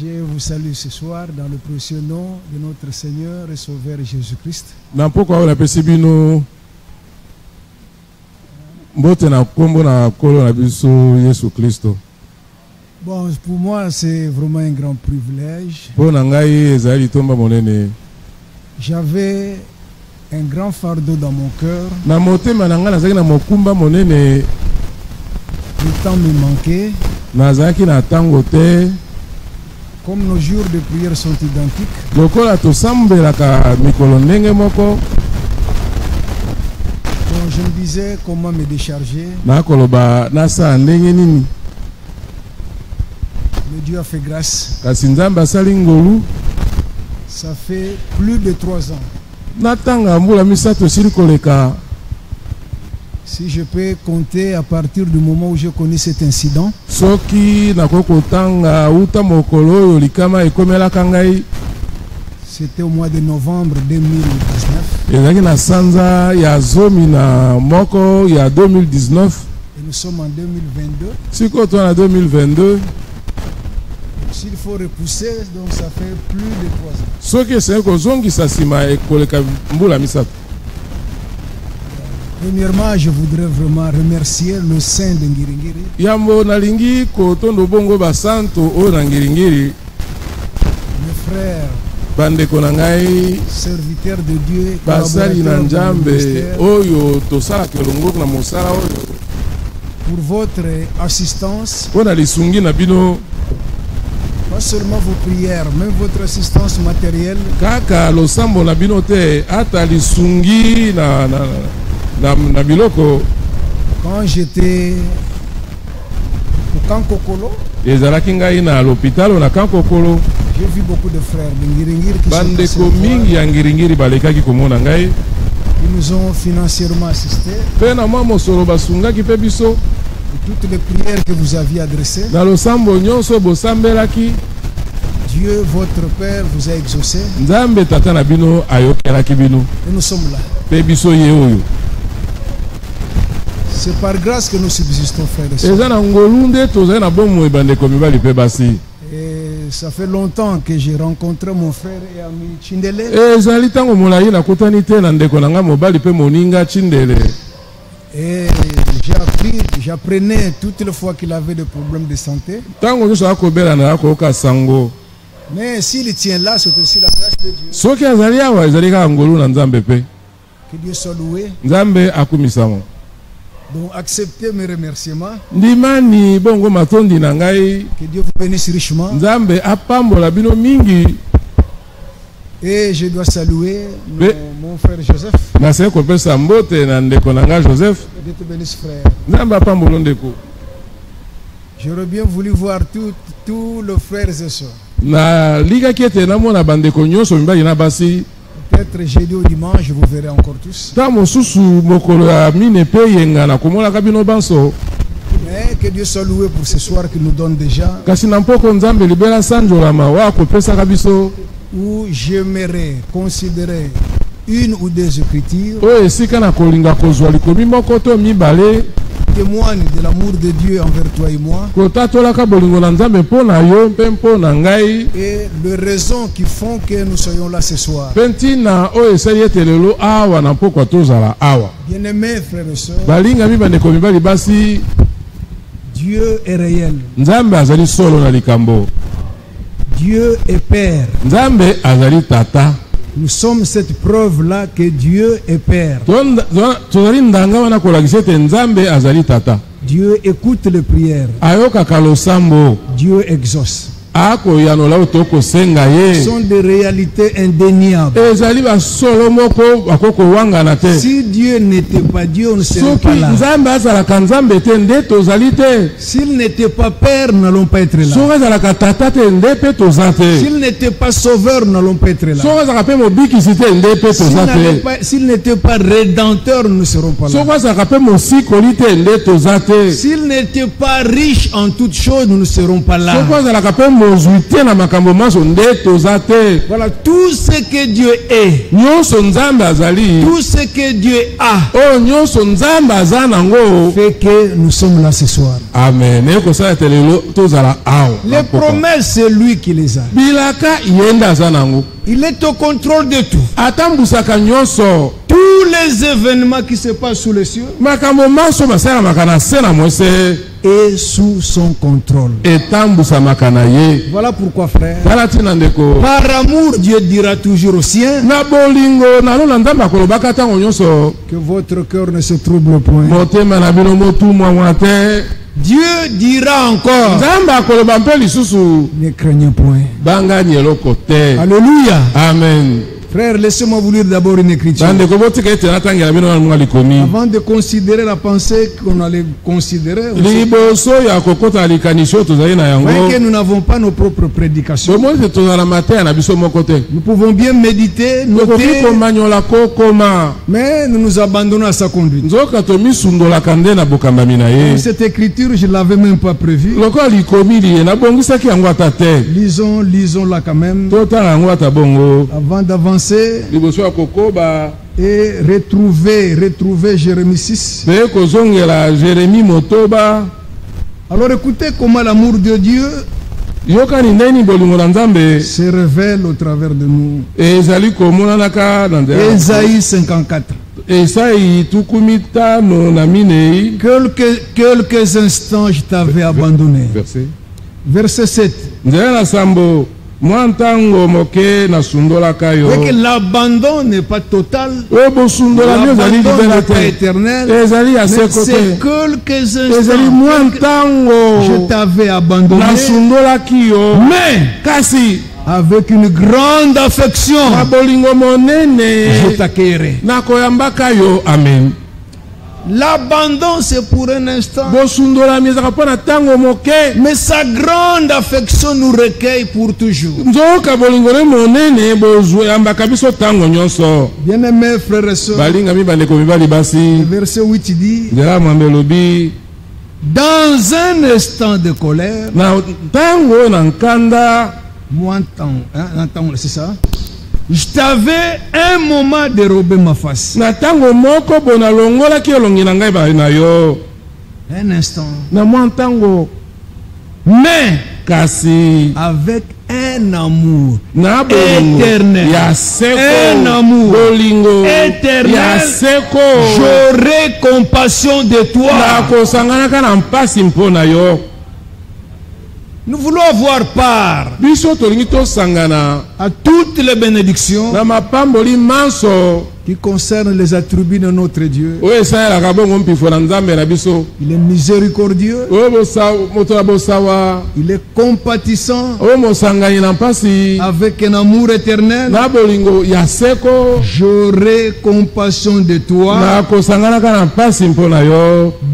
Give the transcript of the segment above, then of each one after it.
Je vous salue ce soir dans le précieux nom de notre Seigneur et Sauveur Jésus-Christ. Bon, pour moi, c'est vraiment un grand privilège. J'avais un grand fardeau dans mon cœur. Le temps me manquait. Comme nos jours de prière sont identiques, donc je me disais comment me décharger. Mais Dieu a fait grâce. Ça fait plus de 3 ans. Si je peux compter à partir du moment où je connais cet incident, c'était au mois de novembre 2019. Et nous sommes en 2022. S'il faut repousser, donc ça fait plus de 3 ans. Premièrement, je voudrais vraiment remercier le Saint de Ngiringiri. Mes frères, serviteurs de Dieu, collaborateurs dans le ministère, pour votre assistance, pas seulement vos prières, même votre assistance matérielle. Quand j'étais au Kankokolo, j'ai vu beaucoup de frères de Ngiringiri qui nous ont financièrement assistés. Et toutes les prières que vous aviez adressées, Dieu, votre Père, vous a exaucé. Et nous sommes là. C'est par grâce que nous subsistons, frères et sœurs. Et ça fait longtemps que j'ai rencontré mon frère et ami Chindele. Et j'apprenais toutes les fois qu'il avait des problèmes de santé. Mais s'il tient là, c'est aussi la grâce de Dieu. Que Dieu soit loué. Donc acceptez mes remerciements. Que Dieu vous bénisse richement. Et je dois saluer mon frère Joseph. Dieu te bénisse, frère. J'aurais bien voulu voir tous les frères et sœurs. Peut-être jeudi ou dimanche, vous verrez encore tous. Mais que Dieu soit loué pour ce soir qu'il nous donne déjà. Où j'aimerais considérer une ou deux écritures témoignent de l'amour de Dieu envers toi et moi et les raisons qui font que nous soyons là ce soir. Bien-aimés frères et sœurs, Dieu est réel. Dieu est Père. Nous sommes cette preuve-là que Dieu est Père. Dieu écoute les prières. Dieu exauce. Ce sont des réalités indéniables. Si Dieu n'était pas Dieu, on ne serait pas là. S'il n'était pas Père, nous n'allons pas être là. S'il n'était pas Sauveur, nous n'allons pas être là. S'il n'était pas Rédempteur, nous ne serons pas là. S'il n'était pas riche en toutes choses, nous ne serons pas là. Voilà, tout ce que Dieu est, tout ce que Dieu a, fait que nous sommes là ce soir. Amen. Les promesses, c'est lui qui les a. Il est au contrôle de tout. Tous les événements qui se passent sous les cieux et sous son contrôle. Voilà pourquoi, frère, par amour, Dieu dira toujours aux siens que votre cœur ne se trouble point. Dieu dira encore, ne craignez point. Alléluia. Amen. Frère, laissez-moi vous lire d'abord une écriture. Avant de considérer la pensée qu'on allait considérer, voyez que nous n'avons pas nos propres prédications. Nous pouvons bien méditer, noter, mais nous nous abandonnons à sa conduite. Cette écriture, je ne l'avais même pas prévue. Lisons-la quand même. Avant d'avancer et retrouver Jérémie 6. Alors écoutez comment l'amour de Dieu se révèle au travers de nous. Ésaïe 54. Quelques instants je t'avais abandonné. Verset 7. L'abandon n'est pas total, l'abandon n'est pas éternel, mais c'est quelques instants je t'avais abandonné, mais avec une grande affection je t'accueillerai. Amen. L'abandon c'est pour un instant, mais sa grande affection nous recueille pour toujours. Bien-aimés frères et sœurs, verset 8 dit, dans un instant de colère, c'est ça, je t'avais un moment dérobé ma face. Un instant. Mais avec un amour éternel, un amour éternel, j'aurai compassion de toi. Nous voulons avoir part à toutes les bénédictions qui concernent les attributs de notre Dieu. Il est miséricordieux, il est compatissant, avec un amour éternel. J'aurai compassion de toi,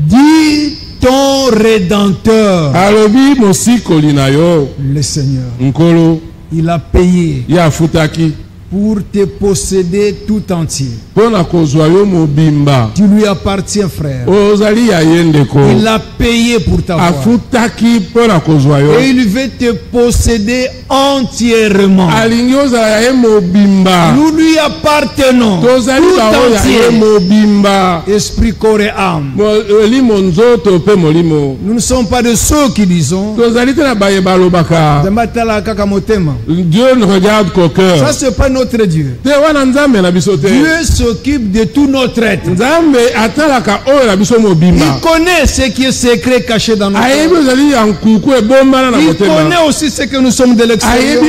dit ton Rédempteur. Le Seigneur, il a payé pour te posséder tout entier. Tu lui appartiens, frère. Il a payé pour t'avoir. Et il veut te posséder entièrement. Nous lui appartenons tout entier. Esprit, corps et âme. Nous ne sommes pas de ceux qui disons Dieu ne regarde qu'au cœur. ça c'est pas notre Dieu. Dieu s'occupe de tout notre être. Il connaît ce qui est secret caché dans notre cœur. Il connaît aussi ce que nous sommes de l'extérieur.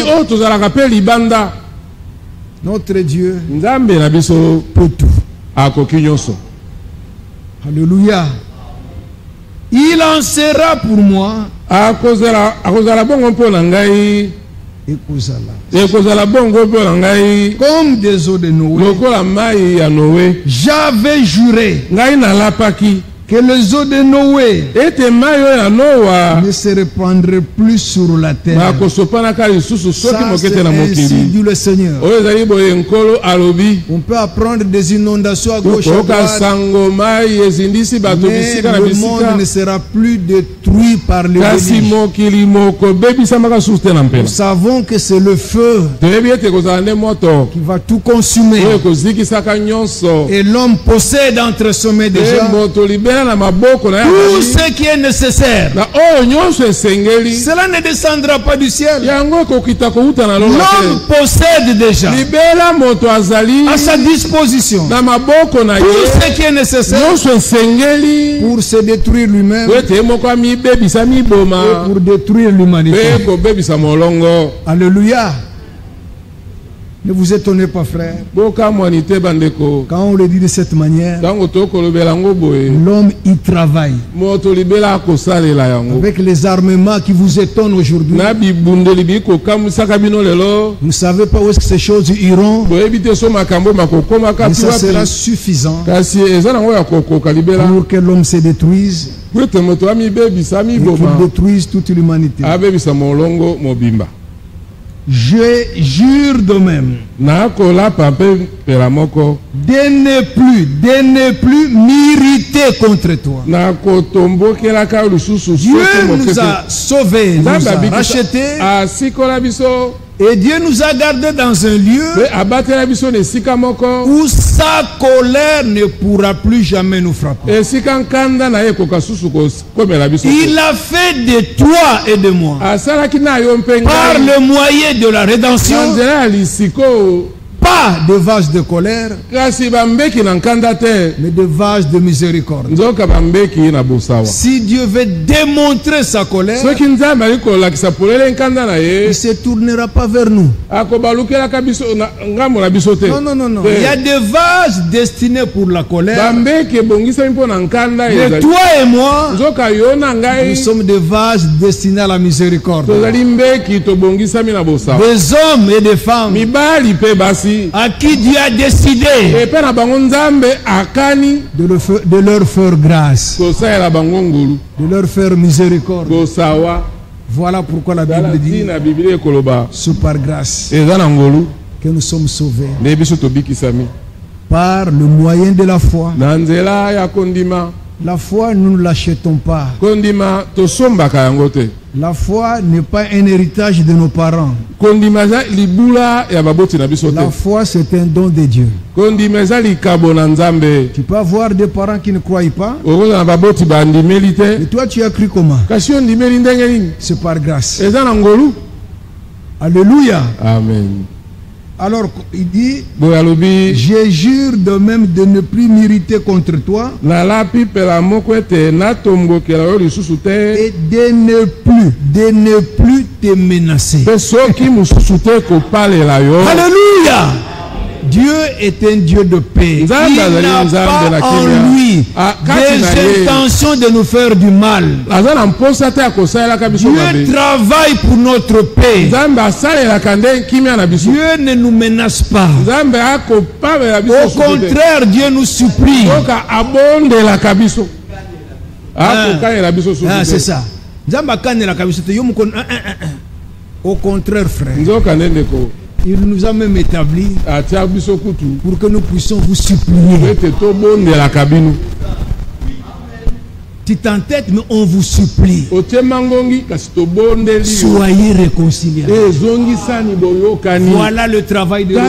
Notre Dieu peut tout. Alléluia. Il en sera pour moi comme des eaux de Noé. J'avais juré que les eaux de Noé ne se répandraient plus sur la terre. Ça, c'est ainsi dit le Seigneur. On peut apprendre des inondations à gauche à droite, mais le monde ne sera plus détruit par le déluge. Nous savons que c'est le feu qui va tout consumer. Et l'homme possède entre ses mains déjà tout ce qui est nécessaire. Cela ne descendra pas du ciel. L'homme possède déjà à sa disposition tout ce qui est nécessaire pour se détruire lui-même et pour détruire l'humanité. Alléluia. Ne vous étonnez pas, frère. Quand on le dit de cette manière, l'homme y travaille. Avec les armements qui vous étonnent aujourd'hui, vous ne savez pas où est-ce que ces choses iront. Mais ça sera suffisant pour que l'homme se détruise et qu'il détruise toute l'humanité. Je jure de même de ne plus m'irriter contre toi. Dieu nous a sauvés, nous a rachetés. Et Dieu nous a gardés dans un lieu où sa colère ne pourra plus jamais nous frapper. Il a fait de toi et de moi, par le moyen de la rédemption, pas de vase de colère, mais de vase de miséricorde. Si Dieu veut démontrer sa colère, il ne se tournera pas vers nous. Non, non, non, non. Il y a des vases destinés pour la colère. Mais toi et moi, nous sommes des vases destinés à la miséricorde. Des hommes et des femmes à qui Dieu a décidé de leur faire grâce, de leur faire miséricorde. Voilà pourquoi la Bible dit c'est par grâce que nous sommes sauvés, par le moyen de la foi. La foi, nous ne l'achetons pas. La foi n'est pas un héritage de nos parents. La foi, c'est un don de Dieu. Tu peux avoir des parents qui ne croient pas. Et toi, tu as cru comment? C'est par grâce. Alléluia. Amen. Alors, il dit, je jure de même de ne plus m'irriter contre toi et de ne plus te menacer. Alléluia. Dieu est un Dieu de paix. Il n'a pas en lui des intentions de nous faire du mal. Dieu travaille pour notre paix. Dieu ne nous menace pas. Au contraire, Dieu nous supplie. C'est ça. Au contraire, frère, il nous a même établi pour que nous puissions vous supplier. Tu t'entêtes, mais on vous supplie. Soyez réconciliés. Voilà le travail de Dieu.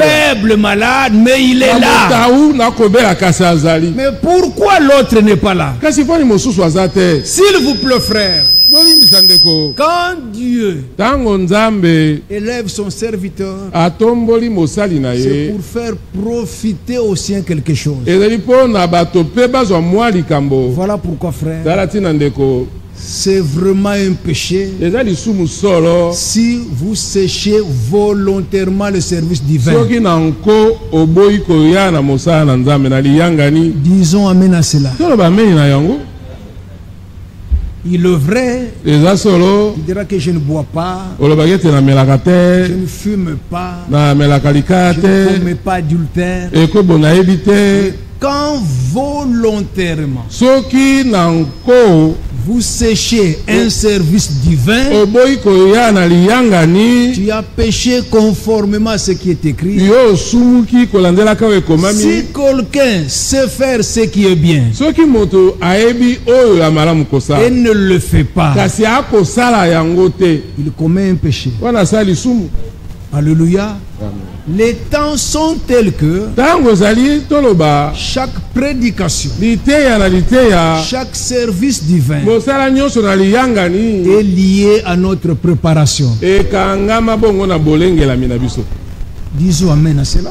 Faible, malade, mais il est là. Mais pourquoi l'autre n'est pas là? S'il vous plaît, frère, quand Dieu élève son serviteur, c'est pour faire profiter aux siens quelque chose. Voilà pourquoi, frère, c'est vraiment un péché si vous séchez volontairement le service divin. Disons amen à cela. Il œuvrait, il dira que je ne bois pas, je ne fume pas, je ne commets pas d'adultère. quand volontairement soki nanko vous séchez un service divin, tu as péché conformément à ce qui est écrit. Si quelqu'un sait faire ce qui est bien et ne le fait pas, il commet un péché. Alléluia. Les temps sont tels que chaque prédication, chaque service divin est lié à notre préparation. Disons amen à cela.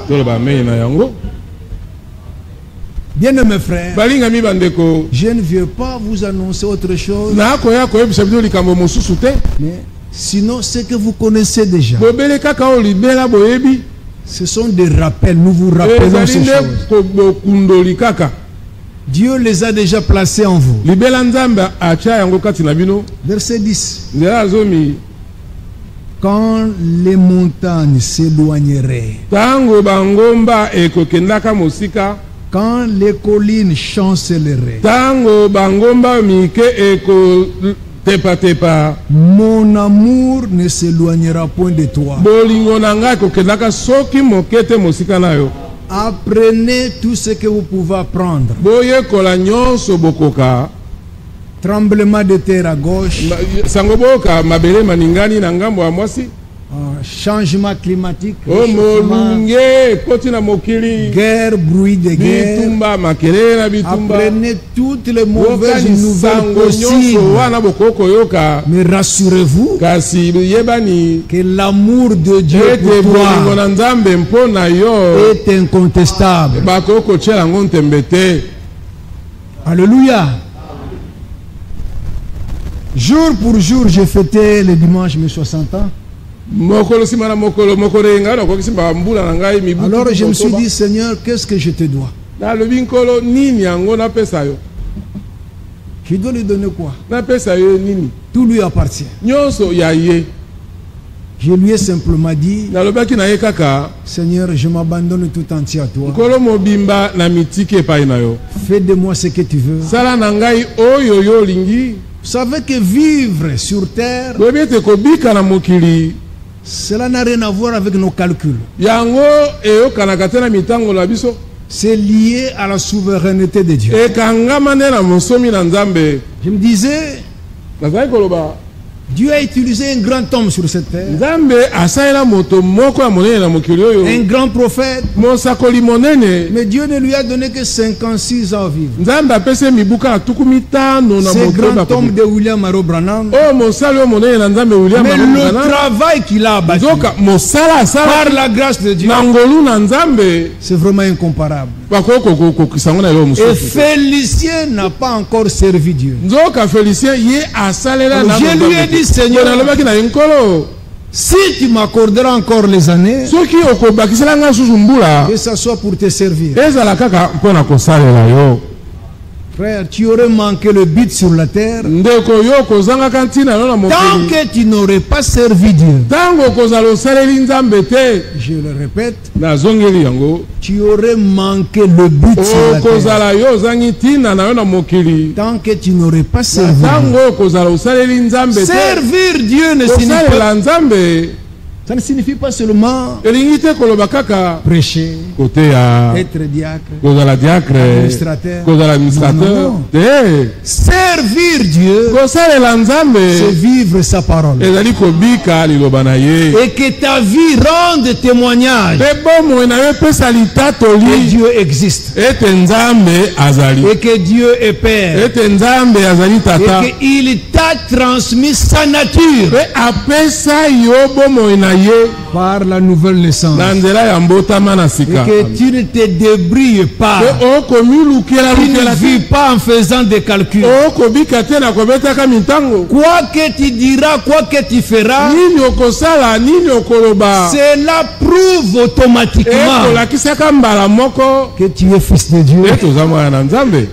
Bien-aimés frères, je ne veux pas vous annoncer autre chose, mais sinon ce que vous connaissez déjà. Ce sont des rappels, nous vous rappelons ces choses. Dieu les a déjà placés en vous. Verset 10. Quand les montagnes s'éloigneraient, quand les collines chancelleraient, mon amour ne s'éloignera point de toi. Apprenez tout ce que vous pouvez apprendre. Tremblement de terre à gauche, changement climatique, guerre, bruit de guerre. Apprenez toutes les mauvaises nouvelles possibles. Mais rassurez-vous que l'amour de Dieu pour toi est incontestable. Alléluia. Jour pour jour, j'ai fêté le dimanche mes 60 ans. Alors je me suis dit, Seigneur, qu'est-ce que je te dois? Je dois lui donner quoi? Tout lui appartient. Je lui ai simplement dit, Seigneur, je m'abandonne tout entier à toi. Fais de moi ce que tu veux. Vous savez que vivre sur terre, cela n'a rien à voir avec nos calculs. C'est lié à la souveraineté de Dieu. Je me disais, Dieu a utilisé un grand homme sur cette terre, un grand prophète, mais Dieu ne lui a donné que 56 ans à vivre. Ce grand homme de William Maro Branham, mais le travail qu'il a bâti par la grâce de Dieu, c'est vraiment incomparable. Et Félicien n'a pas encore servi Dieu. Je lui ai dit, Seigneur, si tu m'accorderas encore les années, que ça soit pour te servir. Frère, tu aurais manqué le but sur la terre tant que tu n'aurais pas servi Dieu. Je le répète, tu aurais manqué le but sur la terre tant que tu n'aurais pas servi Dieu. Servir Dieu ne signifie pas, ça ne signifie pas seulement prêcher, être diacre, administrateur. Servir Dieu, c'est vivre sa parole. Et que ta vie rende témoignage que Dieu existe. Et que Dieu est Père. Et qu'il t'a transmis sa nature par la nouvelle naissance. Et que tu ne te débrouilles pas. Tu ne vis pas en faisant des calculs. Quoi que tu diras, quoi que tu feras, cela prouve automatiquement que tu es fils de Dieu,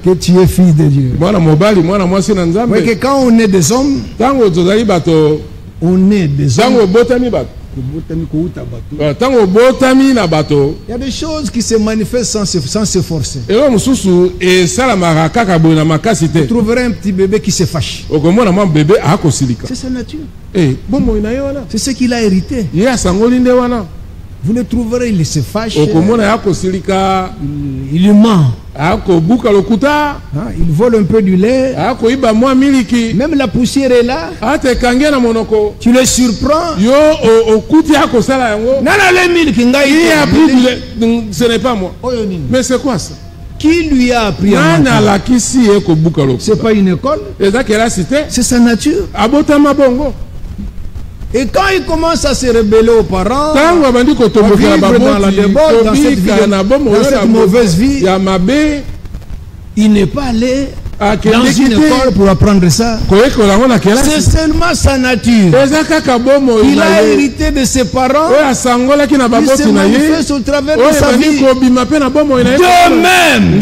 que tu es fils de Dieu. Mais que quand on est des hommes, on est des hommes Il y a des choses qui se manifestent sans se forcer. Vous trouverez un petit bébé qui se fâche. C'est sa nature. C'est ce qu'il a hérité. Vous le trouverez, il se fâche. Il ment. Il vole un peu du lait. Même la poussière est là. Tu le surprends. Ce n'est pas moi. Mais c'est quoi ça? Qui lui a appris à mentir? C'est pas une école. C'est sa nature. Et quand il commence à se rebeller aux parents, à vivre dans la débauche, dans cette mauvaise vie, il n'est pas allé dans une école pour apprendre ça. C'est seulement sa nature. Il a hérité de ses parents. Il se manifeste au travers de sa vie. De même,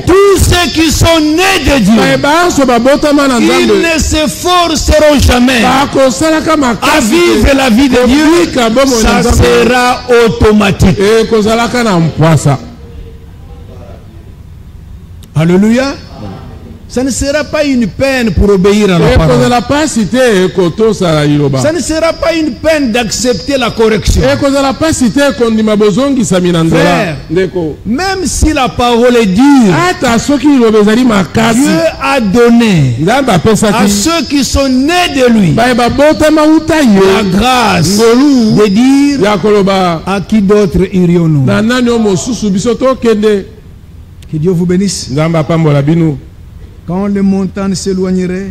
tous ceux qui sont nés de Dieu, ils ne s'efforceront jamais à vivre la vie de Dieu. Ça sera automatique. Alléluia. Ça ne sera pas une peine pour obéir à la parole. Ça ne sera pas une peine d'accepter la correction. Frère, même si la parole est dure, Dieu a donné à ceux qui sont nés de lui la grâce de dire à qui d'autre irions-nous. Que Dieu vous bénisse. Quand les montagnes s'éloigneraient,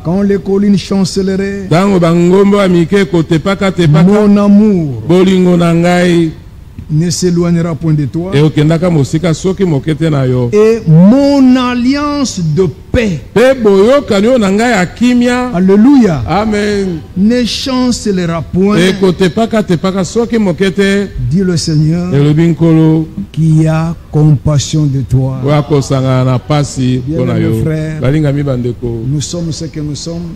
quand les collines chancelleraient, mon amour ne s'éloignera point de toi, et mon alliance de paix, alléluia, amen, ne chancellera point, dit le Seigneur, qui a compassion de toi. Bien-aimés frères, nous sommes ce que nous sommes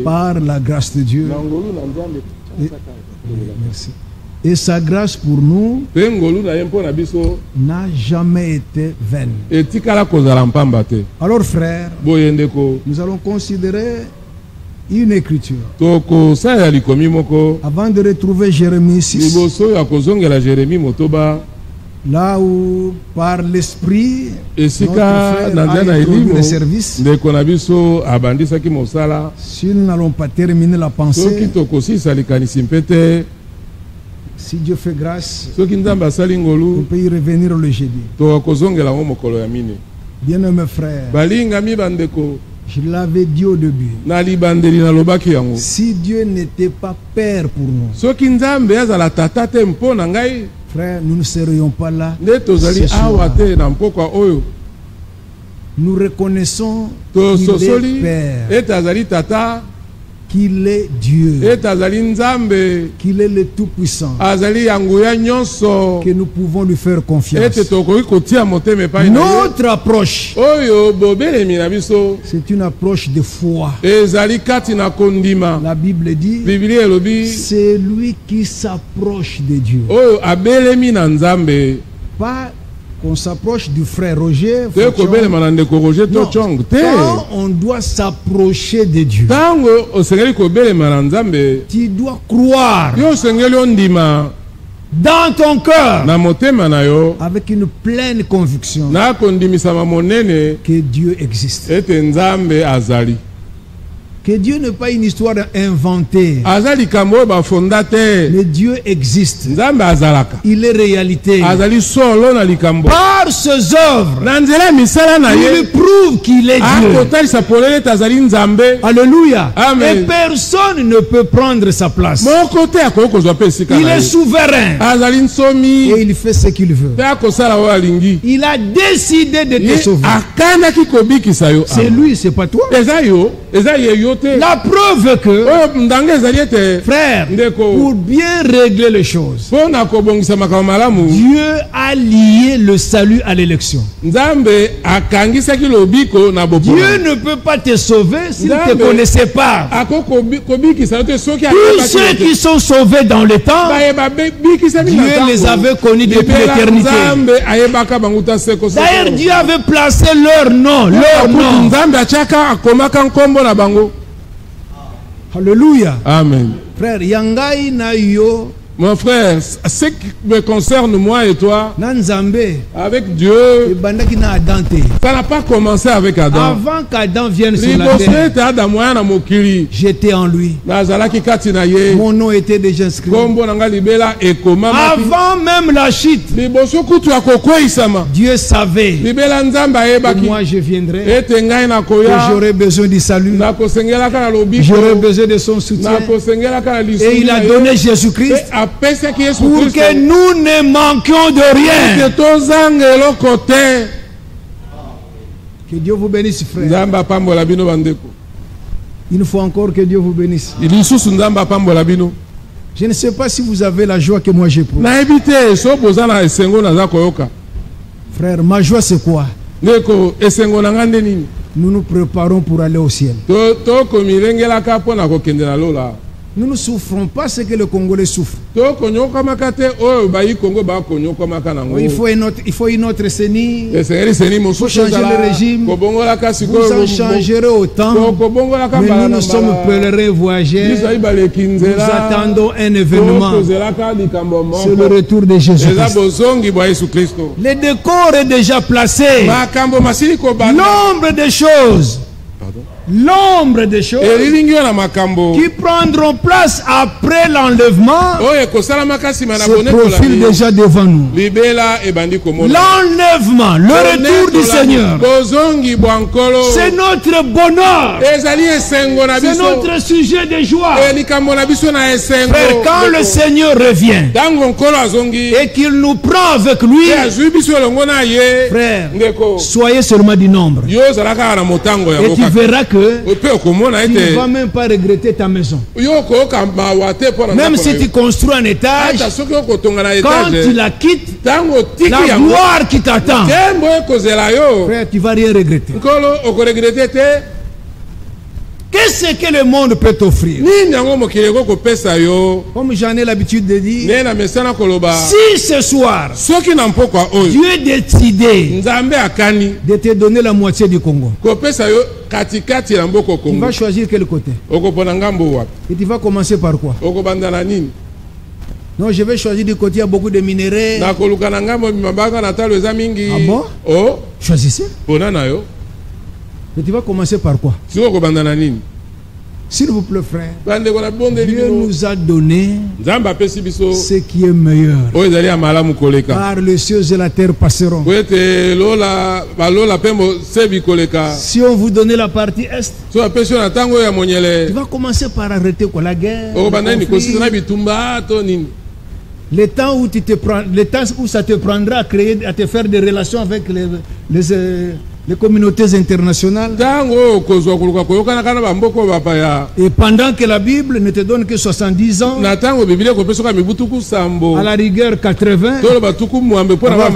par la grâce de Dieu. Merci. Et sa grâce pour nous n'a jamais été vaine. Alors frères, nous allons considérer une écriture. Avant de retrouver Jérémie 6, là où par l'esprit notre frère a introduit le service, si nous n'allons pas terminer la pensée, si Dieu fait grâce, on peut y revenir le jeudi. Bien-aimés frères, je l'avais dit au début, si Dieu n'était pas Père pour nous, frère, nous ne serions pas là ce soir. Nous reconnaissons qu'il est Père, qu'il est Dieu, qu'il est le Tout-Puissant, que nous pouvons lui faire confiance. Notre approche, c'est une approche de foi. La Bible dit, c'est lui qui s'approche de Dieu. Pas qu'on s'approche du frère Roger. Non, quand on doit s'approcher de Dieu, tu dois croire dans ton cœur avec une pleine conviction que Dieu existe. Que Dieu n'est pas une histoire inventée. Mais Dieu existe. Il est réalité. Par ses œuvres, il prouve qu'il est Dieu. Alléluia. Amen. Et personne ne peut prendre sa place. Il est souverain. Et il fait ce qu'il veut. Il a décidé de te sauver. C'est lui, c'est pas toi. La preuve que, frère, pour bien régler les choses, Dieu a lié le salut à l'élection. Dieu ne peut pas te sauver s'il ne te connaissait pas. Tous ceux qui sont sauvés dans le temps, Dieu les avait connus depuis l'éternité. D'ailleurs, Dieu avait placé leur nom. Alléluia. Amen. Frère, yangai na yo. Mon frère, ce qui me concerne moi et toi, avec Dieu, ça n'a pas commencé avec Adam. Avant qu'Adam vienne sur la terre, j'étais en lui. Mon nom était déjà inscrit. Avant même la chute, Dieu savait que moi je viendrai, que j'aurais besoin du salut, j'aurais besoin de son soutien. Et il a donné Jésus-Christ pour que nous ne manquions de rien. Que Dieu vous bénisse, frère. Une fois encore, que Dieu vous bénisse. Je ne sais pas si vous avez la joie que moi j'éprouve. Frère, ma joie c'est quoi? Nous nous préparons pour aller au ciel. Nous ne souffrons pas ce que le Congolais souffre. Il faut une autre CENI. Il faut changer le régime. Vous en changerez autant. Mais nous sommes pèlerins voyageurs. Nous attendons un événement. C'est le retour de Jésus-Christ. Le décor est déjà placé. L'ombre des choses. L'ombre des choses qui prendront place après l'enlèvement se profile déjà devant nous. L'enlèvement, le retour du Seigneur, c'est notre bonheur, c'est notre sujet de joie. Frère, quand le Seigneur revient et qu'il nous prend avec lui, frère, soyez seulement du nombre et tu verras que tu ne vas même pas regretter ta maison. Même si tu construis un étage, quand tu la quittes, la gloire qui t'attend, frère, tu ne vas rien regretter. Qu'est-ce que le monde peut t'offrir? Comme j'en ai l'habitude de dire, si ce soir Dieu est décidé de te donner la moitié du Congo, tu vas choisir quel côté? Et tu vas commencer par quoi? Non, je vais choisir du côté, il y a beaucoup de minéraux. Ah bon? Choisissez. Mais tu vas commencer par quoi? S'il vous plaît, frère, Dieu nous a donné ce qui est meilleur. Car les cieux et la terre passeront. Si on vous donnait la partie est, tu vas commencer par arrêter quoi, la guerre. Le temps où ça te prendra à te faire des relations avec les communautés internationales. Et pendant que la Bible ne te donne que 70 ans, à la rigueur 80, alors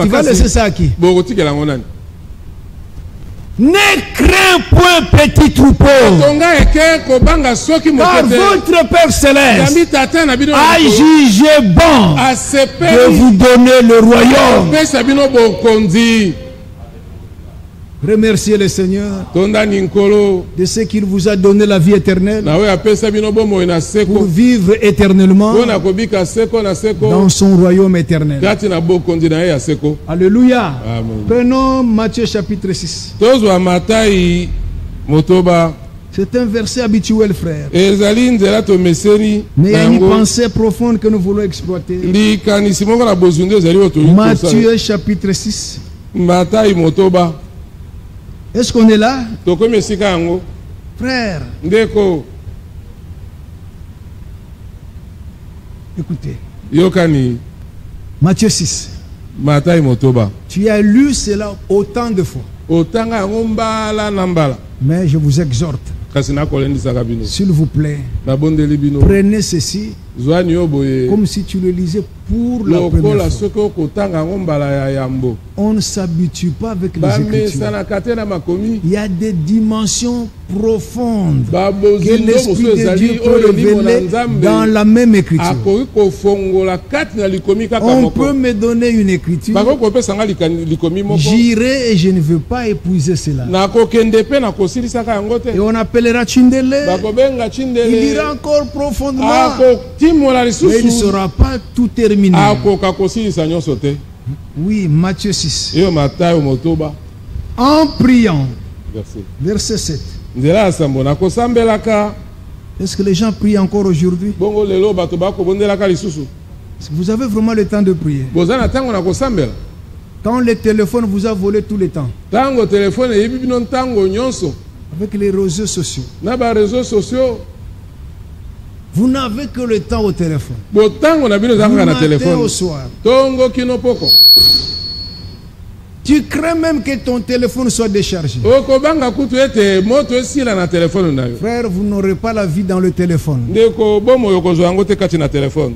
tu vas laisser ça à qui? Ne crains point, petit troupeau, car votre Père Céleste a jugé bon de vous donner le royaume. Remerciez le Seigneur de ce qu'il vous a donné la vie éternelle pour vivre éternellement dans son royaume éternel. Alléluia. Prenons Matthieu chapitre 6. C'est un verset habituel, frère. Mais il y a une pensée profonde que nous voulons exploiter. Matthieu chapitre 6. Est-ce qu'on est là? Frère, écoutez. Matthieu 6. Tu as lu cela autant de fois. Mais je vous exhorte, s'il vous plaît, prenez ceci Comme si tu le lisais pour la première fois. On ne s'habitue pas avec les Écritures. Il y a des dimensions profondes que l'Esprit de Dieu peut révéler dans la même Écriture. On peut me donner une Écriture. J'irai et je ne veux pas épuiser cela. Et on appellera Tshindele. Il ira encore profondément. Mais il ne sera pas tout terminé. Oui, Matthieu 6. En priant. Verset 7. Est-ce que les gens prient encore aujourd'hui? Vous avez vraiment le temps de prier. Quand le téléphone vous a volé tout le temps. Avec les réseaux sociaux. Vous n'avez que le temps au téléphone. Du matin au soir. Tu crains même que ton téléphone soit déchargé. Frère, vous n'aurez pas la vie dans le téléphone.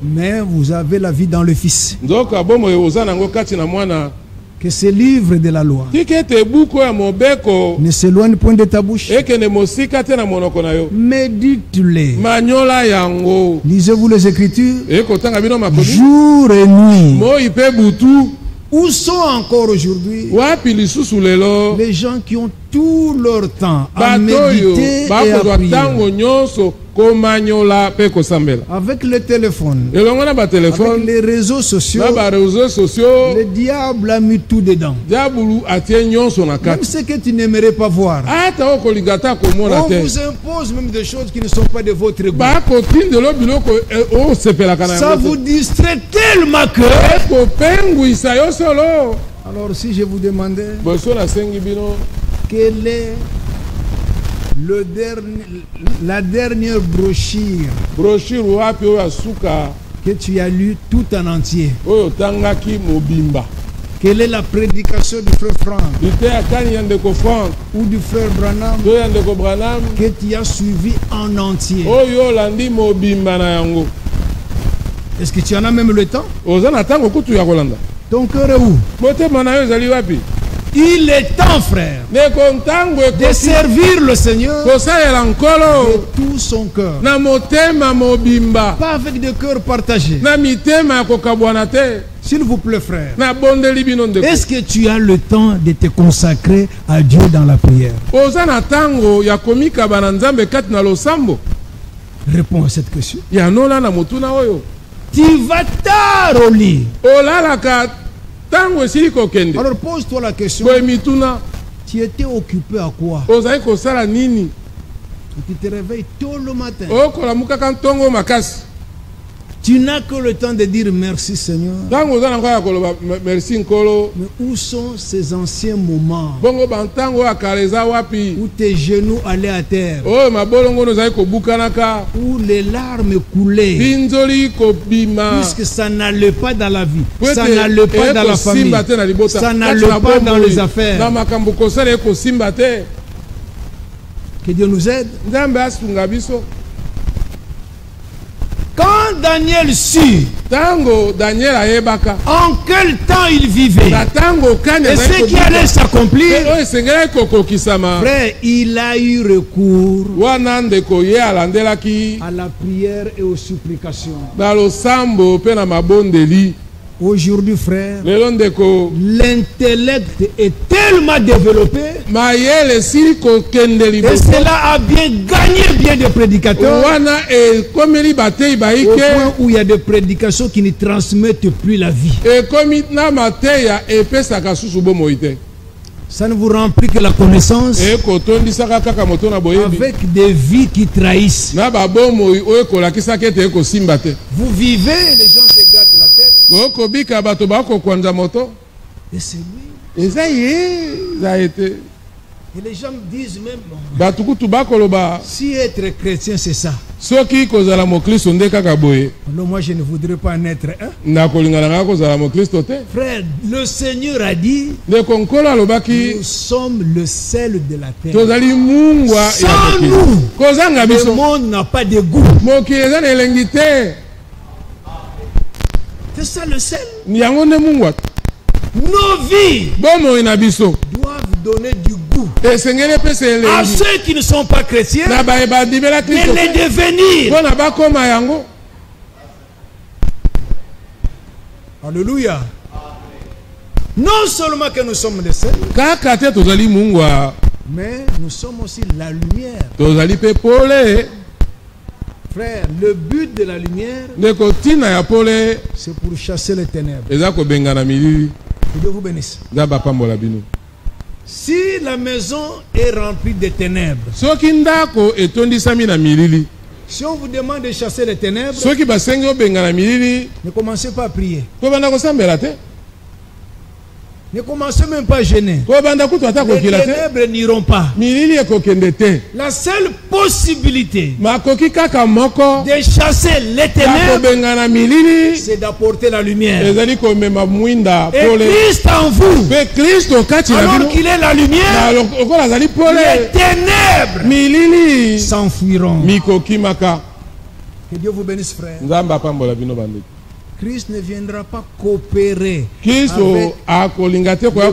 Mais vous avez la vie dans le Fils. Que ce livre de la loi ne s'éloigne point de ta bouche. Médite-les. Lisez-vous les Écritures jour et nuit. Où sont encore aujourd'hui les gens qui ont tout leur temps à méditer et à prier? Avec le téléphone, avec les réseaux sociaux, le diable a mis tout dedans. Même ce que tu n'aimerais pas voir. On vous impose même des choses qui ne sont pas de votre goût. Ça vous distrait tellement que... Alors si je vous demandais quel est la dernière brochure que tu as lue tout en entier, quelle est la prédication du frère Franck ou du frère Branham que tu as suivi en entier? Est-ce que tu en as même le temps? Ton cœur est où? Il est temps, frère, de servir le Seigneur de tout son cœur. Pas avec des cœurs partagés. S'il vous plaît, frère, est-ce que tu as le temps de te consacrer à Dieu dans la prière? Réponds à cette question. Tu vas tard au lit. Alors pose-toi la question. Tu étais occupé à quoi? Tu te réveilles tôt le matin. Tu n'as que le temps de dire merci Seigneur. Mais où sont ces anciens moments où tes genoux allaient à terre, où les larmes coulaient, puisque ça n'allait pas dans la vie, ça n'allait pas dans la famille, ça n'allait pas dans les affaires? Que Dieu nous aide. Quand Daniel sut en quel temps il vivait et ce qui allait s'accomplir, frère, il a eu recours à la prière et aux supplications. Aujourd'hui, frère, l'intellect est tellement développé et cela a bien gagné bien des prédicateurs au point où il y a des prédications qui ne transmettent plus la vie. Ça ne vous remplit que la connaissance avec des vies qui trahissent. Vous vivez, les gens se gâtent la tête. Et c'est lui. Et les gens me disent même, si être chrétien c'est ça, alors moi je ne voudrais pas en être un. Frère, le Seigneur a dit, nous sommes le sel de la terre. Sans nous, le monde n'a pas de goût. C'est ça le sel. Nos vies doivent donner du goût à ceux qui ne sont pas chrétiens, mais les devenir. Alléluia. Non seulement que nous sommes des sel, mais nous sommes aussi la lumière. Frère, le but de la lumière, c'est pour chasser les ténèbres. Que Dieu vous bénisse. Si la maison est remplie de ténèbres, si on vous demande de chasser les ténèbres, ne commencez pas à prier. Ne commencez même pas à gêner. Les ténèbres n'iront pas. La seule possibilité de chasser les ténèbres, c'est d'apporter la lumière. Et Christ en vous, alors qu'il est la lumière, les ténèbres s'enfuiront. Que Dieu vous bénisse, frère. Christ ne viendra pas coopérer avec de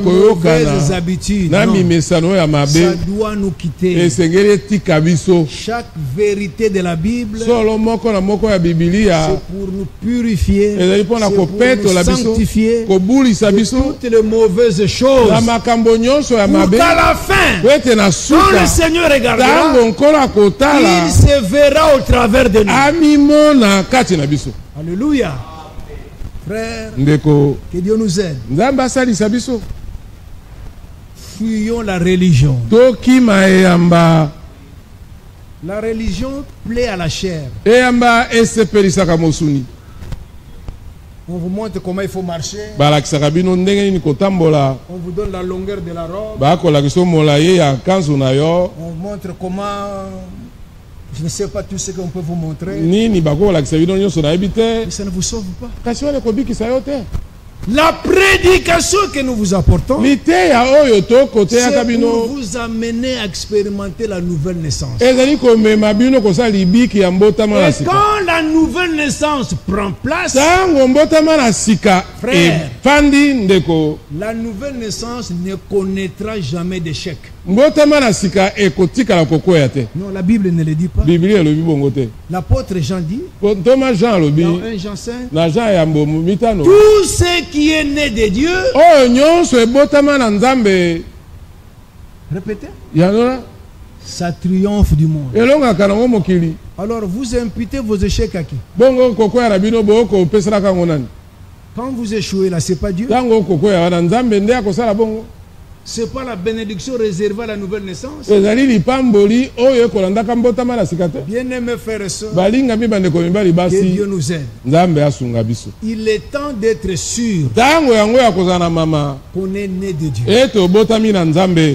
mauvaises habitudes. Non. Ça doit nous quitter. Chaque vérité de la Bible, c'est pour nous purifier, c'est pour nous sanctifier de toutes les mauvaises choses. Pour qu'à la fin, quand le Seigneur regardera, il se verra au travers de nous. Alléluia. Frère, que Dieu nous aide. Fuyons la religion. La religion plaît à la chair. On vous montre comment il faut marcher. On vous donne la longueur de la robe. On vous montre comment... Je ne sais pas tout ce qu'on peut vous montrer. Mais ça ne vous sauve pas. La prédication que nous vous apportons, c'est pour vous amener à expérimenter la nouvelle naissance. Et quand la nouvelle naissance prend place, frère, la nouvelle naissance ne connaîtra jamais d'échec. Non, la Bible ne le dit pas. L'apôtre Jean dit dans 1 Jean 5, tout ce qui est né de Dieu, répétez, ça triomphe du monde. Alors vous imputez vos échecs à qui? Quand vous échouez là, c'est pas Dieu. C'est pas la bénédiction réservée à la nouvelle naissance. Bien-aimés frères et sœurs, que Dieu nous aide. Il est temps d'être sûr qu'on est né de Dieu.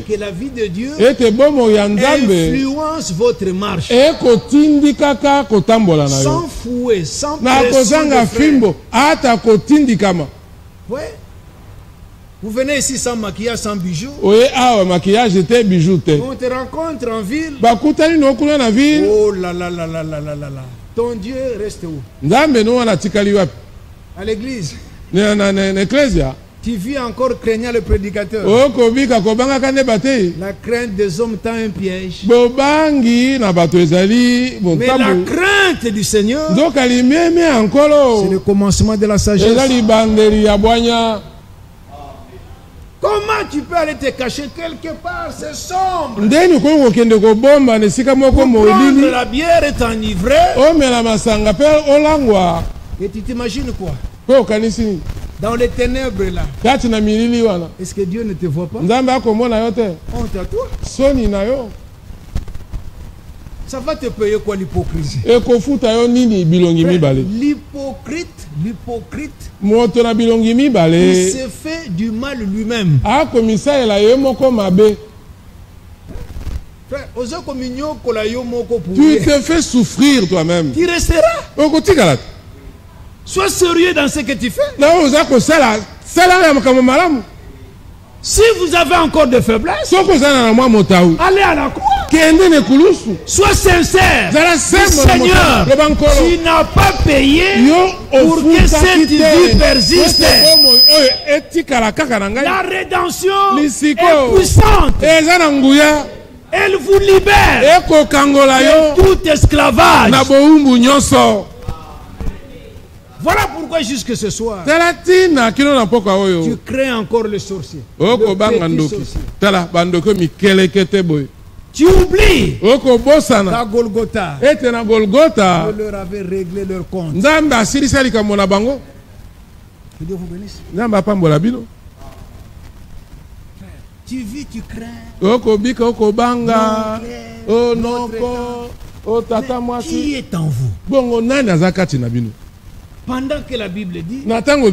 Que la vie de Dieu influence votre marche. Sans fouet, sans pression de frère. Ouais. Vous venez ici sans maquillage, sans bijoux. On te rencontre en ville. Oh là là là là là là là. Ton Dieu reste où? À l'église. Tu vis encore craignant le prédicateur. La crainte des hommes tend un piège. Mais la crainte du Seigneur, c'est le commencement de la sagesse. Comment tu peux aller te cacher quelque part? C'est sombre. Pour prendre la bière et t'enivrer. Et tu t'imagines quoi? Dans les ténèbres là. Est-ce que Dieu ne te voit pas? Honte à toi. Ça va te payer quoi l'hypocrisie? L'hypocrite, il se fait du mal lui-même. Tu te fais souffrir toi-même. Tu resteras. Sois sérieux dans ce que tu fais. Si vous avez encore de faiblesse, allez à la croix. Sois sincère. Seigneur, tu n'as pas payé pour que cette vie persiste. La rédemption est puissante. Elle vous libère de tout esclavage. Voilà pourquoi jusque ce soir, tu crains encore le sorcier. Tu oublies qu'à Golgotha, vous leur avez réglé leur compte. Que Dieu vous bénisse. Tu vis, tu crains. Qui est en vous? Pendant que la Bible dit, c'est lui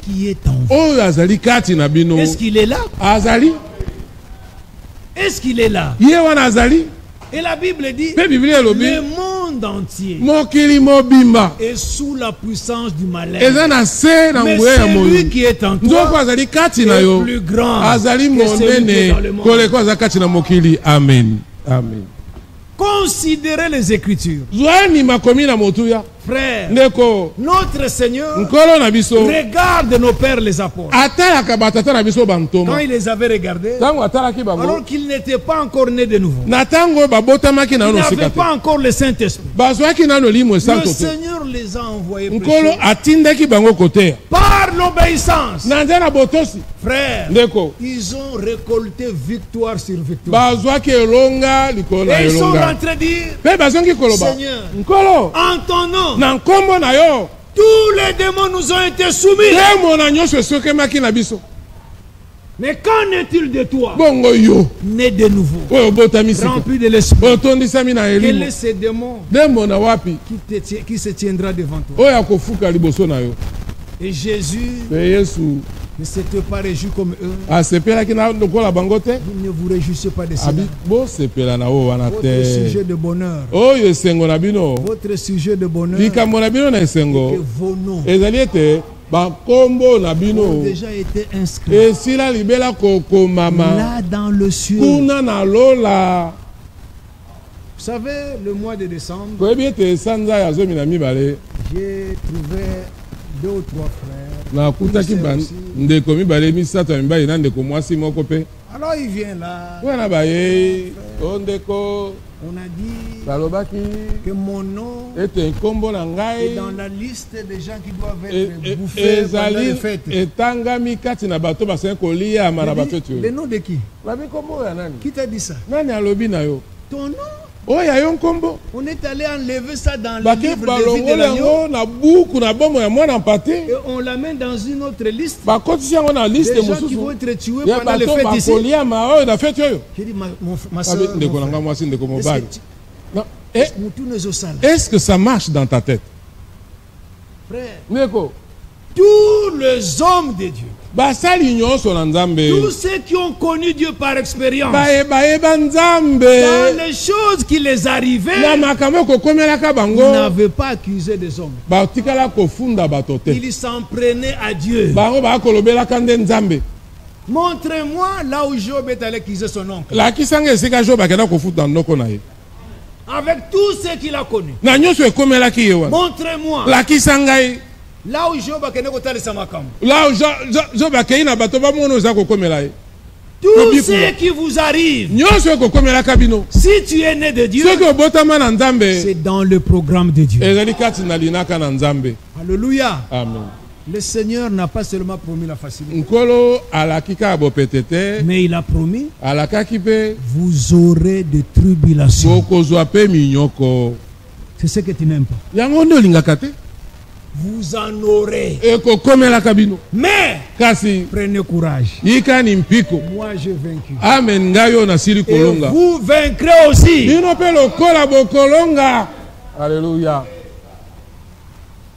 qui est en vous. Est-ce qu'il est là? Est-ce qu'il est là? Et la Bible dit, le monde entier est sous la puissance du malin. Mais celui qui est en toi est plus grand que celui qui est dans le monde. Amen. Amen. Considérez les Écritures. Frère, notre Seigneur regarde nos pères les apôtres. Quand il les avait regardés, alors qu'ils n'étaient pas encore nés de nouveau, ils n'avaient pas encore le Saint-Esprit, le Seigneur les a envoyés prêcher. Par l'obéissance, frère, ils ont récolté victoire sur victoire. Et ils sont rentrés dire, Seigneur, en ton nom, tous les démons nous ont été soumis. Mais qu'en est-il de toi, né de nouveau, rempli de l'esprit? Quel est ce démon qui se tiendra devant toi? Et Jésus ne s'était pas réjoui comme eux. Vous ne vous réjouissez pas de cela. Votre sujet de bonheur, votre sujet de bonheur, c'est que vos noms ont déjà été inscrits là dans le ciel. Vous savez, le mois de décembre, j'ai trouvé 2 ou 3 frères. Alors il vient là. On a dit que mon nom est dans la liste des gens qui doivent être bouffés pendant les fêtes. Le nom de qui? Qui t'a dit ça? Ton nom? On est allé enlever ça dans le livre de vie de l'agneau et on l'amène dans une autre liste. Des gens qui vont être tués pendant les fêtes ici. J'ai dit, ma soeur, est-ce que ça marche dans ta tête? Frère, tous les hommes de Dieu, tous ceux qui ont connu Dieu par expérience, dans les choses qui les arrivaient, ils n'avaient pas accusé des hommes. Ils s'en prenaient à Dieu. Montrez-moi là où Job est allé accuser son oncle. Avec tous ceux qu'il a connus. Montrez-moi là où Job a connu sa makambo. Tout ce qui vous arrive, si tu es né de Dieu, c'est dans le programme de Dieu. Alléluia. Amen. Le Seigneur n'a pas seulement promis la facilité, mais il a promis, vous aurez des tribulations. C'est ce que tu n'aimes pas. Vous en aurez. Mais prenez courage. Moi j'ai vaincu. Amen. Et vous vaincrez aussi. Alléluia.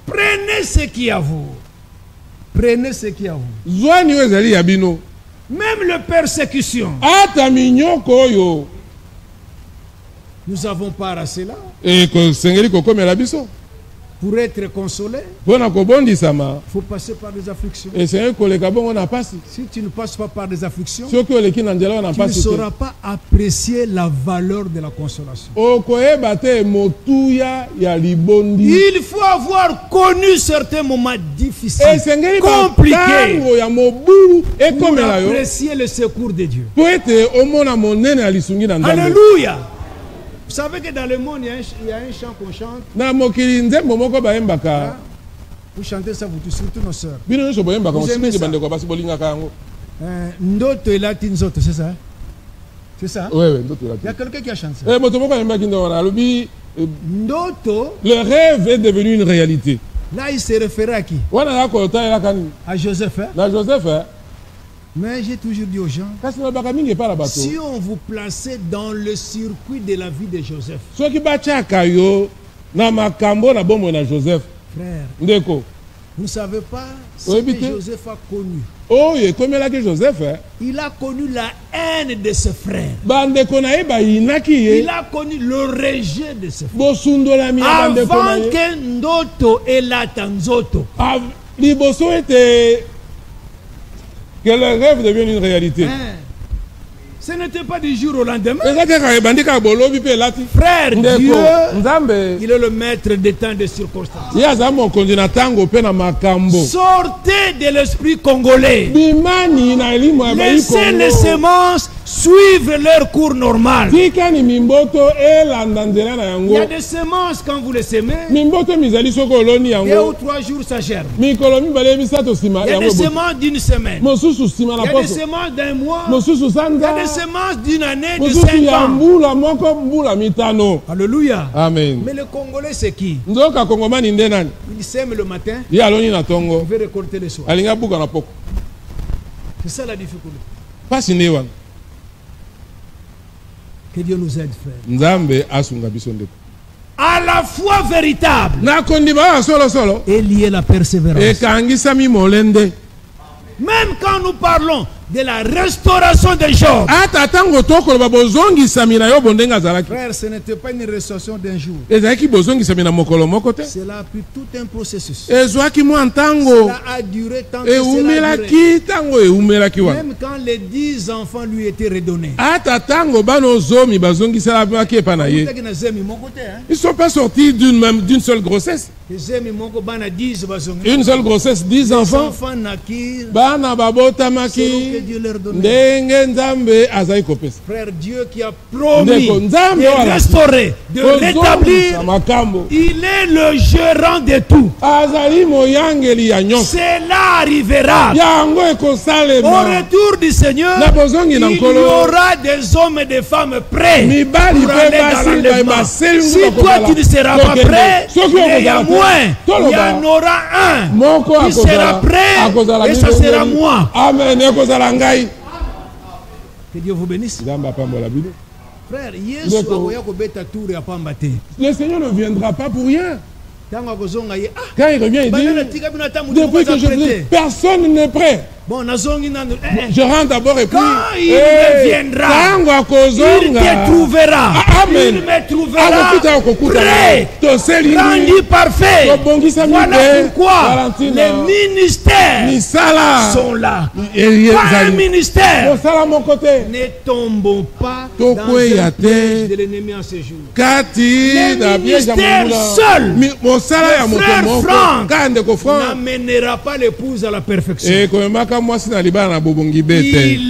Prenez ce qui est à vous. Prenez ce qui est à vous. Même les persécutions. Nous avons part à cela. Pour être consolé, il faut passer par des afflictions. Si tu ne passes pas par des afflictions, tu ne sauras pas apprécier la valeur de la consolation. Il faut avoir connu certains moments difficiles, compliqués, pour apprécier le secours de Dieu. Alléluia. Vous savez que dans le monde, il y a un chant qu'on chante. Vous chantez ça, vous tous, surtout nos sœurs. Vous aimez ça? Ndoto et latinzoto, c'est ça? C'est ça? Oui. Il y a quelqu'un qui a chanté ça. Ndoto. Le rêve est devenu une réalité. Là, il se référait à qui? À Joseph. Mais j'ai toujours dit aux gens, si on vous plaçait dans le circuit de la vie de Joseph, frère, vous ne savez pas ce que Joseph a connu. Il a connu la haine de ses frères. Il a connu le rejet de ses frères. Avant que Ndoto et Latanzoto, que le rêve devienne une réalité. Ce n'était pas du jour au lendemain. Frère, Dieu, il est le maître des temps et des circonstances. Sortez de l'esprit congolais. Laissez les semences suivre leur cours normal. Il y a des semences quand vous les semez. 2 ou 3 jours ça germe. Il y a des semences d'une semaine. Il y a des semences d'un mois. Il y a des semences d'une année, de 5 ans. Alléluia. Amen. Mais le Congolais c'est qui? Il sème le matin. Il veut récolter le soir. C'est ça la difficulté. Que Dieu nous aide, frère. À la foi véritable est liée la persévérance. Même quand nous parlons de la restauration de Job, frère, ce n'était pas une restauration d'un jour. Cela a pris tout un processus. Cela a duré tant que cela a duré. Même quand les 10 enfants lui étaient redonnés. Ils ne sont pas sortis d'une seule grossesse. Une seule grossesse, 10 enfants. Frère, Dieu qui a promis de restaurer, de rétablir, il est le gérant de tout. Cela arrivera. Au retour du Seigneur, il y aura des hommes et des femmes prêts pour aller dans l'enlèvement. Si toi tu ne seras pas prêt, il y a moins. Il y en aura un qui sera prêt et ça sera moi. Amen. Que Dieu vous bénisse. Frère, le Seigneur ne viendra pas pour rien. Quand il revient, il dit, depuis que je dis, personne n'est prêt. Bon, je rentre d'abord et puis quand il viendra, il te trouvera. Amen. Il me trouvera prêt, rendu parfait. Voilà pourquoi les ministères sont là. Pas un ministère. Ne tombons pas dans le piège de l'ennemi en ce jour. Les ministères seuls, le frère Franck n'amènera pas l'épouse à la perfection. Il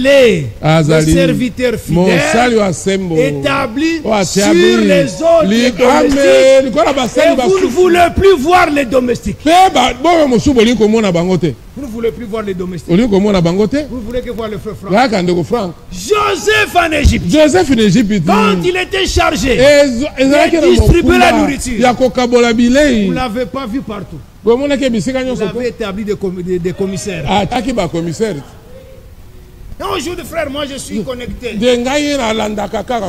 est le serviteur fidèle établi sur les autres domestiques. Et vous ne voulez plus voir les domestiques. Vous ne voulez plus voir les domestiques. Vous voulez que voir le frère Franck. Joseph en Égypte. Quand il était chargé de distribuer la nourriture, vous ne l'avez pas vu partout. Vous avez établi des commissaires. Un jour de frère, moi je suis connecté.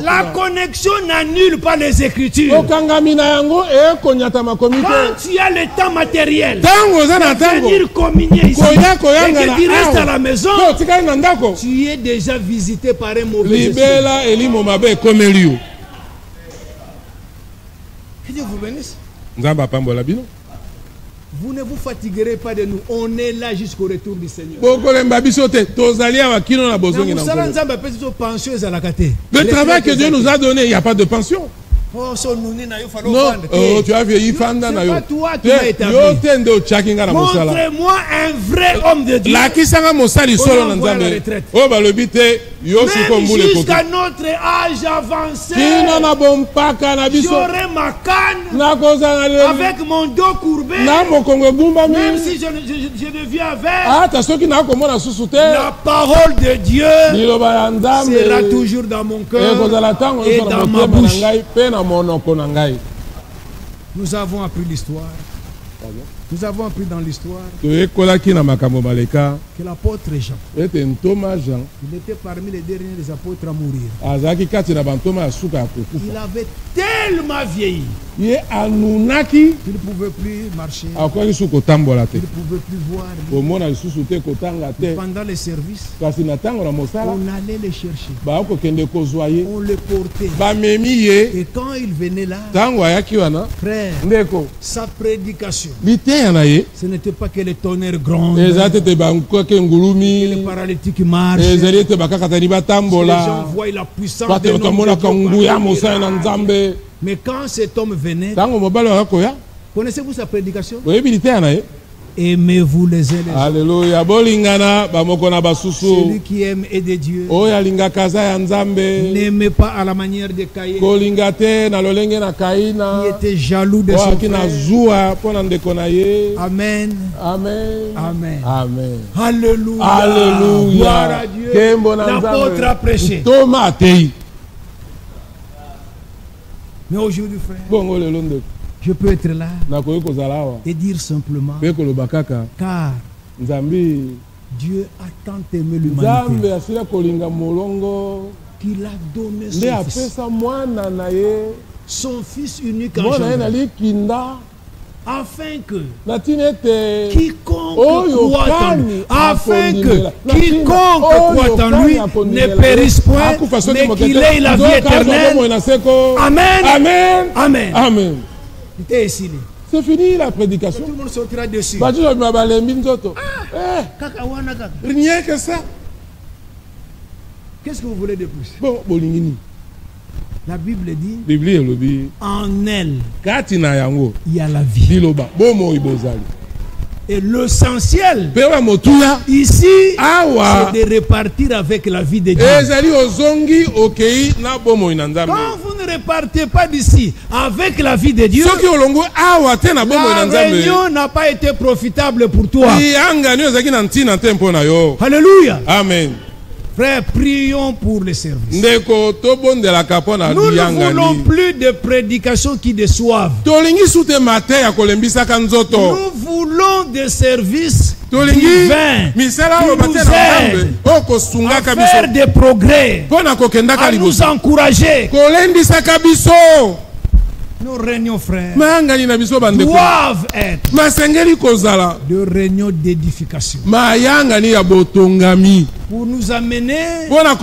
La connexion n'annule pas les Écritures. Quand tu as le temps matériel de venir communier ici et que tu restes à la maison, tu es déjà visité par un mauvais esprit. Que Dieu vous bénisse. Vous ne vous fatiguerez pas de nous. On est là jusqu'au retour du Seigneur. Le travail que Dieu nous a donné, il n'y a pas de pension. Non, tu as vieilli Fanda. Montrez-moi un vrai homme de Dieu. Même jusqu'à notre âge avancé, j'aurai ma canne avec mon dos courbé. Même si je deviens aveugle, la parole de Dieu sera toujours dans mon cœur et dans ma bouche. Nous avons appris l'histoire. Nous avons appris dans l'histoire que l'apôtre Jean, il était parmi les derniers des apôtres à mourir. Il avait tellement vieilli qu'il ne pouvait plus marcher, il ne pouvait plus voir. Pendant les services, on allait les chercher, on les portait. Et quand il venait là, frère, sa prédication, ce n'était pas que les tonnerres grondent, que les paralytiques marchent, que les gens voient la puissance de notre Dieu. Mais quand cet homme venait, connaissez-vous sa prédication? Aimez-vous les uns les autres. Alléluia. Celui qui aime est de Dieu. N'aimez pas à la manière de Caïn, qui était jaloux de son frère. Amen. Amen. Amen. Amen. Alléluia. Alléluia. Gloire à Dieu. L'apôtre a prêché. Mais aujourd'hui, frère, je peux être là et dire simplement, car Dieu a tant aimé l'humanité qu'il a donné son fils unique engendré, afin que quiconque croit en lui ne périsse point, mais qu'il ait la vie éternelle. Amen. Amen. Amen. Amen. C'est fini la prédication. Tout le monde sautera dessus. Rien que ça. Qu'est-ce que vous voulez de plus? La Bible dit, en elle, il y a la vie. Et l'essentiel ici, c'est de repartir avec la vie de Dieu. Quand vous ne repartez pas d'ici avec la vie de Dieu, la réunion n'a pas été profitable pour toi. Alléluia. Amen. Frère, prions pour les services. Nous ne voulons plus de prédications qui déçoivent. Nous voulons des services divins qui nous aident à faire des progrès, à nous encourager. Nos réunions, frères, doivent être de réunions d'édification pour nous amener à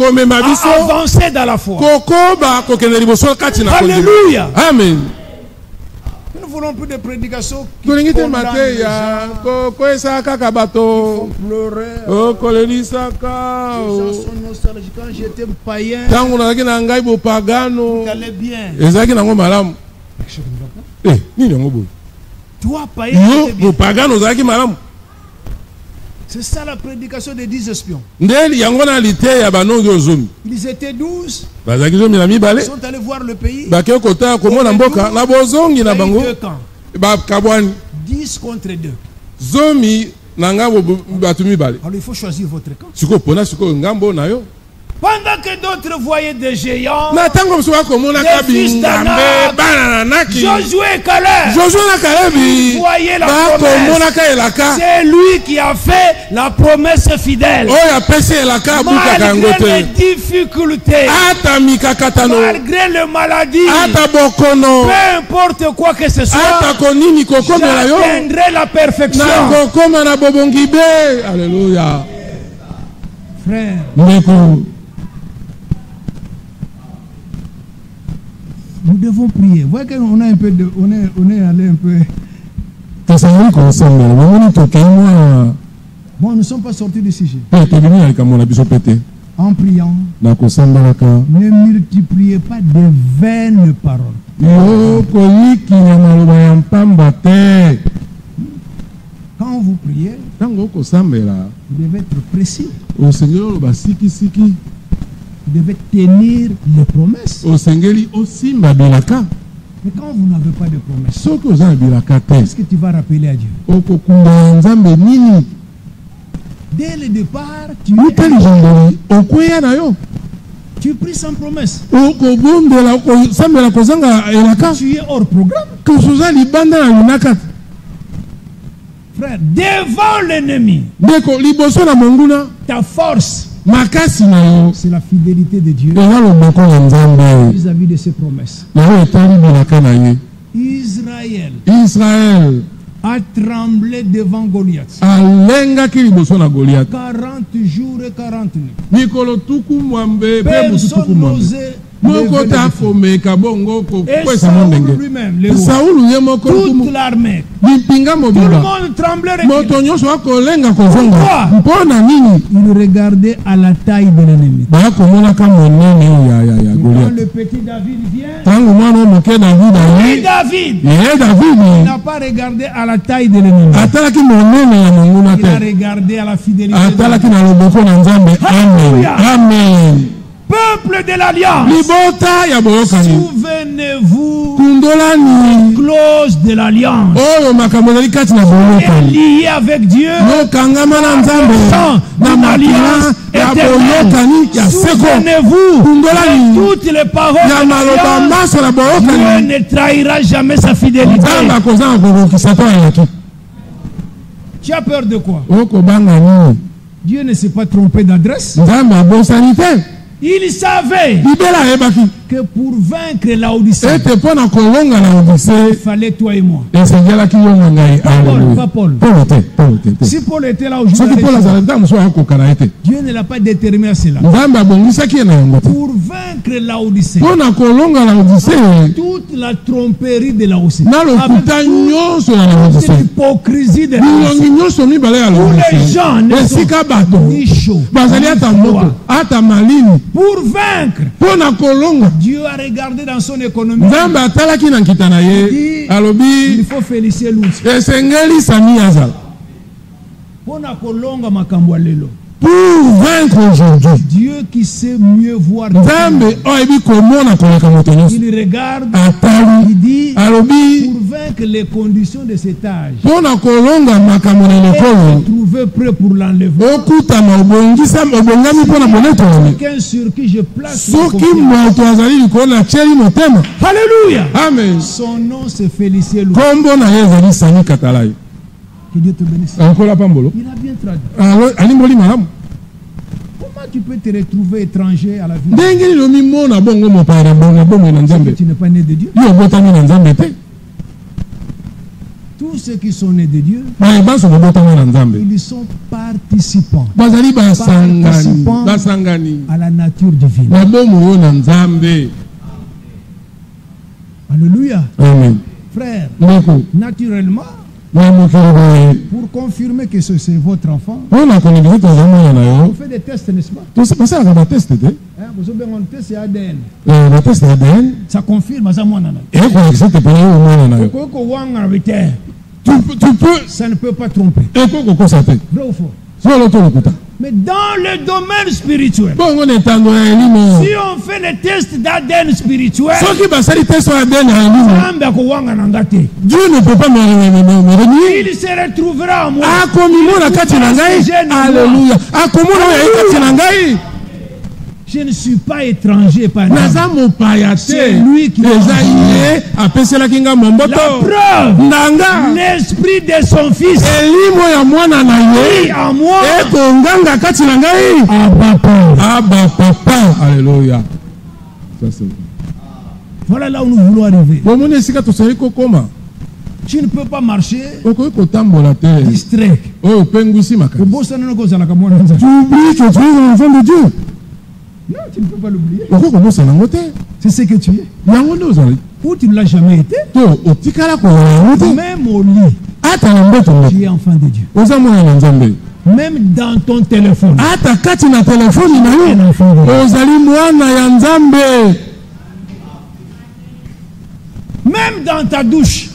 avancer dans la foi. Alléluia. Amen. Nous ne voulons plus de prédications qui condamnent les gens, qui font pleurer. Les gens sont nostalgiques. Quand j'étais païen, tout allait bien. Toi, païen, c'est ça la prédication des 10 espions. Ils étaient 12. Ils sont allés voir le pays. 10 contre 2. Alors il faut choisir votre camp. Pendant que d'autres voyaient des géants, des fils d'Anak, Josué et Caleb voyaient la promesse. C'est lui qui a fait la promesse fidèle. Malgré les difficultés, malgré les maladies, peu importe quoi que ce soit, j'atteindrai la perfection. Alléluia. Frère, nous devons prier. Vous voyez qu'on a un peu on est allé un peu Bon, nous ne sommes pas sortis du sujet. En priant, ne multipliez pas de vaines paroles. Quand vous priez, vous devez être précis. Vous devez tenir les promesses. Mais quand vous n'avez pas de promesses, qu'est-ce que tu vas rappeler à Dieu? Dès le départ, tu pries sans promesse. Tu es hors programme. Frère, devant l'ennemi, ta force, c'est la fidélité de Dieu vis-à-vis de ses promesses. Israël a tremblé devant Goliath. 40 jours et 40 nuits. Personne n'osait. Et Saoul lui-même, toute l'armée, tout le monde tremblait. Pourquoi? Il regardait à la taille de l'ennemi. Quand le petit David vient, David n'a pas regardé à la taille de l'ennemi. Il a regardé à la fidélité de Dieu. Amen. Peuple de l'Alliance, souvenez-vous, clause de l'Alliance, lié avec Dieu, une alliance éternelle. Souvenez-vous de toutes les paroles de l'Alliance. Dieu ne trahira jamais sa fidélité. Tu as peur de quoi? Dieu ne s'est pas trompé d'adresse. Il savait que pour vaincre Laodicée, il fallait toi et moi. Pas Paul. Si Paul était là aujourd'hui, Dieu ne l'a pas déterminé à cela. Pour vaincre Laodicée, toute la tromperie de Laodicée, toute l'hypocrisie de Laodicée, tous les gens ne sont ni chauds, pour vaincre, Dieu a regardé dans son économie. Il faut féliciter l'outil. Pour vaincre aujourd'hui, Dieu qui sait mieux voir, il regarde, il dit, pour vaincre les conditions de cet âge, et trouver prêt pour l'enlèvement, quelqu'un sur qui je place ma confiance. Alléluia. Amen. Son nom c'est Félicien Louis. Que Dieu te bénisse. Il a bien traduit. Comment tu peux te retrouver étranger à la vie? Tu n'es pas né de Dieu. Tous ceux qui sont nés de Dieu, ils sont participants à la nature divine. Alléluia. Amen. Frère, naturellement, pour confirmer que c'est votre enfant, on fait des tests, n'est-ce pas? Vous avez un test ADN. Ça confirme ça. Ça ne peut pas tromper. Vrai ou faux? Mais dans le domaine spirituel, si on fait les tests d'ADN spirituel, Dieu ne peut pas me. Il se retrouvera en moi. Alléluia. Je ne suis pas étranger par c'est lui qui la preuve, l'esprit de son fils en moi. Alléluia. Voilà là où nous voulons arriver. Tu ne peux pas marcher distrait. Tu oublies que tu es un enfant de Dieu. Non, tu ne peux pas l'oublier. C'est ce que tu es. Ou tu ne l'as jamais été. Même au lit. Tu es enfant de Dieu. Même dans ton téléphone. Même dans ta douche.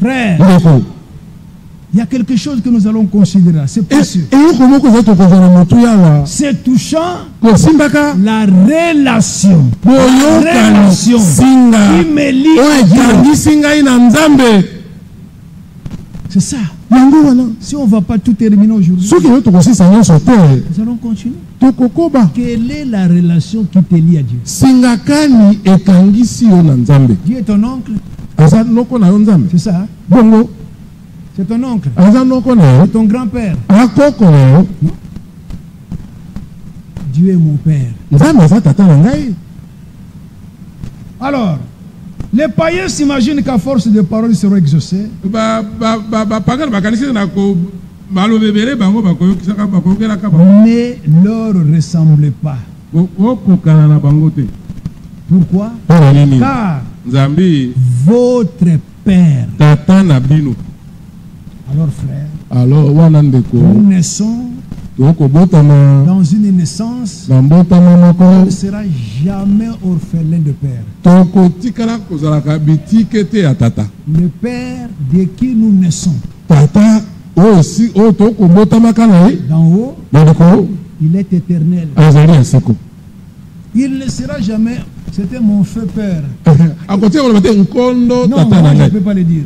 Frère, il y a quelque chose que nous allons considérer. C'est précieux. C'est touchant la relation. Qui me lie à Dieu. C'est ça. Si on ne va pas tout terminer aujourd'hui, nous allons continuer. Quelle est la relation qui te lie à Dieu? Dieu est ton oncle. C'est ça. C'est ton oncle. C'est ton grand-père. Dieu est mon père. Alors, les païens s'imaginent qu'à force de paroles, ils seront exaucés. Ne leur ressemblez pas. Pourquoi? Car votre Père. Alors frère, nous naissons dans une naissance, on ne sera jamais orphelin de père. Le père de qui nous naissons, d'en haut, il est éternel. Il ne sera jamais. C'était mon feu père. Non, moi, je ne peux pas le dire.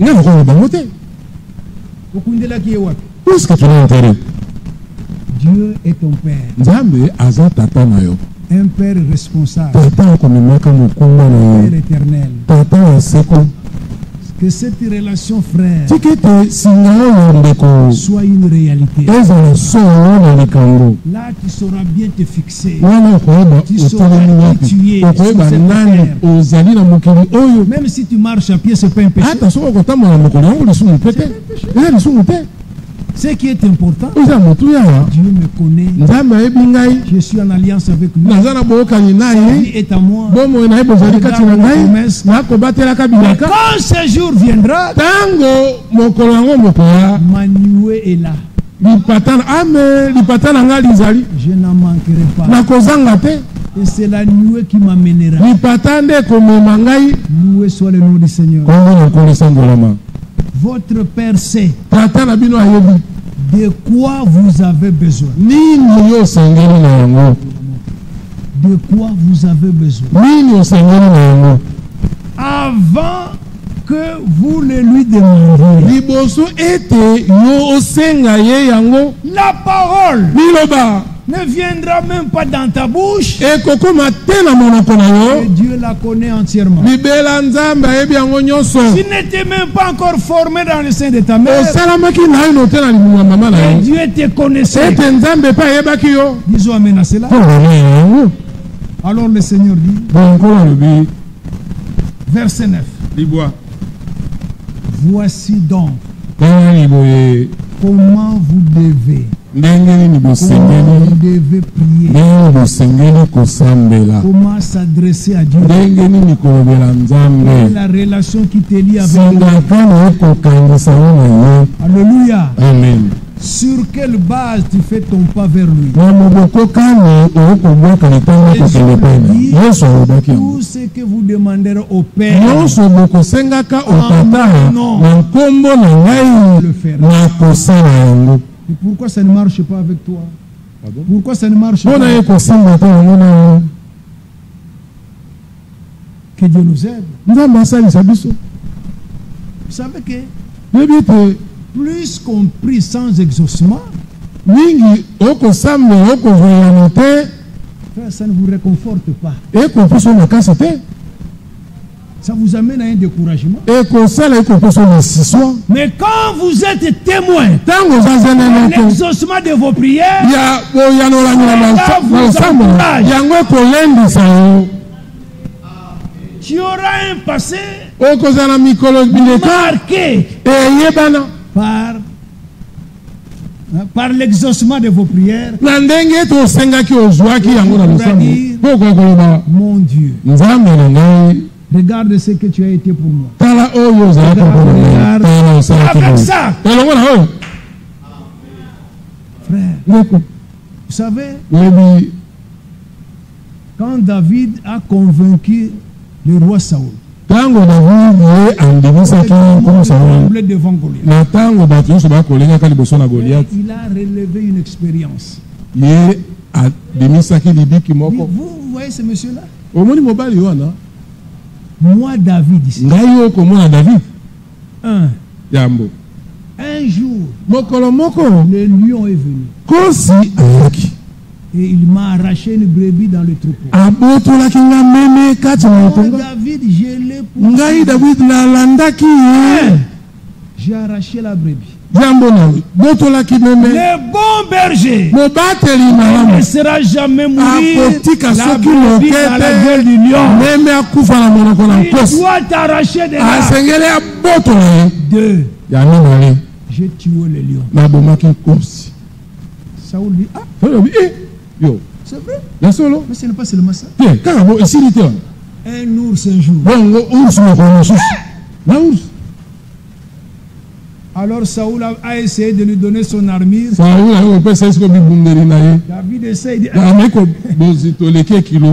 Où est-ce que tu l'as enterré? Dieu est ton père. Un père responsable. Un père éternel. Que cette relation, frère, soit une réalité. Là, tu sauras bien te fixer. Tu sauras qui tu es. Même si tu marches à pied, ce n'est pas un péché. Ce qui est important, Dieu me connaît. Je suis en alliance avec lui. Sa vie est à moi. Mais quand ce jour viendra, ma nuée est là. Je n'en manquerai pas. Et c'est la nuée qui m'amènera. Loué soit le nom du Seigneur. Votre Père sait de quoi vous avez besoin. De quoi vous avez besoin. Avant que vous le lui demandiez. La parole ne viendra même pas dans ta bouche. Et Dieu la connaît entièrement. Tu n'étais même pas encore formé dans le sein de ta mère. Et Dieu te connaissait. Disons amen à cela. Alors le Seigneur dit, verset 9. Voici donc comment vous devez prier, comment s'adresser à Dieu, la relation qui te lie avec Dieu. Alléluia. Amen. Sur quelle base tu fais ton pas vers lui? Tout ce que vous demanderez au Père, le fera. Et pourquoi ça ne marche pas avec toi? Pourquoi ça ne marche pas? Que Dieu nous aide. Vous savez que plus qu'on prie sans exaucement, ça ne vous réconforte pas. Ça vous amène à un découragement. Mais quand vous êtes témoin de l'exaucement de vos prières, tu auras un passé marqué par l'exaucement de vos prières. Mon Dieu, regarde ce que tu as été pour moi. Avec ça. Frère, vous savez, quand David a convaincu le roi Saoul, il a relevé une expérience. Vous voyez ce monsieur-là? Moi, David, ici. Un jour, le lion est venu. Et il m'a arraché une brebis dans le troupeau. Oh, David, je l'ai poussé. J'ai arraché la brebis. Le bon berger ne sera jamais mourir la brebis dans la gueule du lion. Il doit t'arracher de là. Deux. J'ai tué le lion. Saoul dit, c'est vrai. Mais ce n'est pas seulement ça. Un ours un jour. Alors Saoul a essayé de lui donner son armure. David essaie de...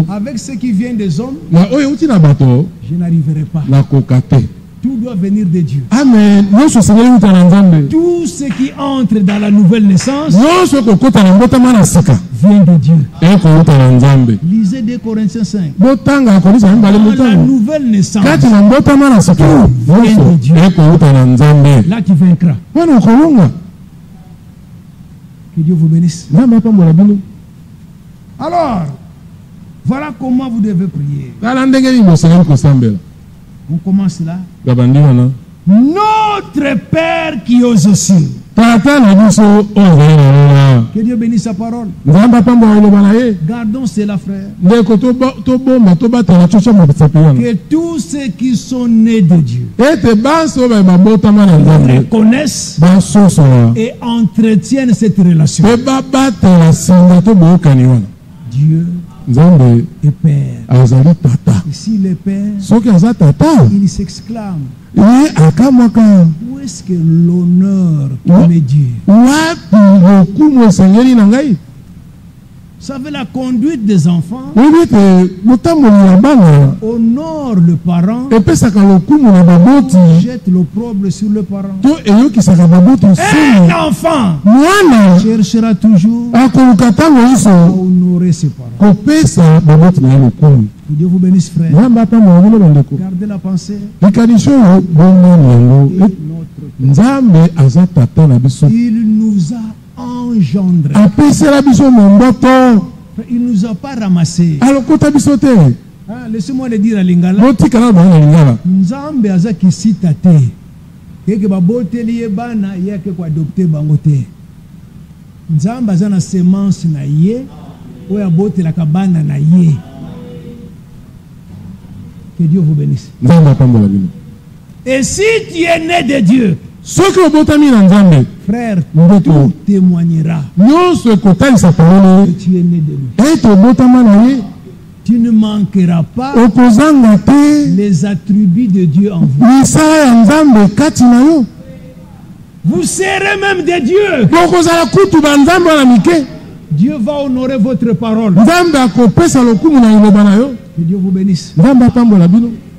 Avec ce qui vient des hommes, je n'arriverai pas. Tout doit venir de Dieu. Amen. Tout ce qui entre dans la nouvelle naissance vient de Dieu. Lisez 2 Corinthiens 5. Dans la nouvelle naissance vient de Dieu. Là tu vaincras. Que Dieu vous bénisse. Alors, voilà comment vous devez prier. On commence là. Notre Père qui est aux cieux. Que Dieu bénisse sa parole. Gardons cela, frère. Que tous ceux qui sont nés de Dieu reconnaissent et entretiennent cette relation. Dieu est Père. Et s'il est Père, il s'exclame. Où est-ce que l'honneur est Dieu? Vous savez, la conduite des enfants honore le parent, jette l'opprobre sur le parent. Un enfant cherchera toujours à honorer ses parents. Que Dieu vous bénisse, frère. Gardez la pensée. Il nous a engendré. Il ne nous a pas ramassé. Laissez-moi le dire à Lingala. Nzambe aza kisita te. Keke baboteli bana yake kwa adopter bangote. Nzambe aza na semence na ye, oya botela kabana na ye. Que Dieu vous bénisse. Et si tu es né de Dieu, frère, tout témoignera que tu es né de lui. Tu ne manqueras pas les attributs de Dieu en vous. Vous serez même de Dieu. Dieu va honorer votre parole. Que Dieu vous bénisse.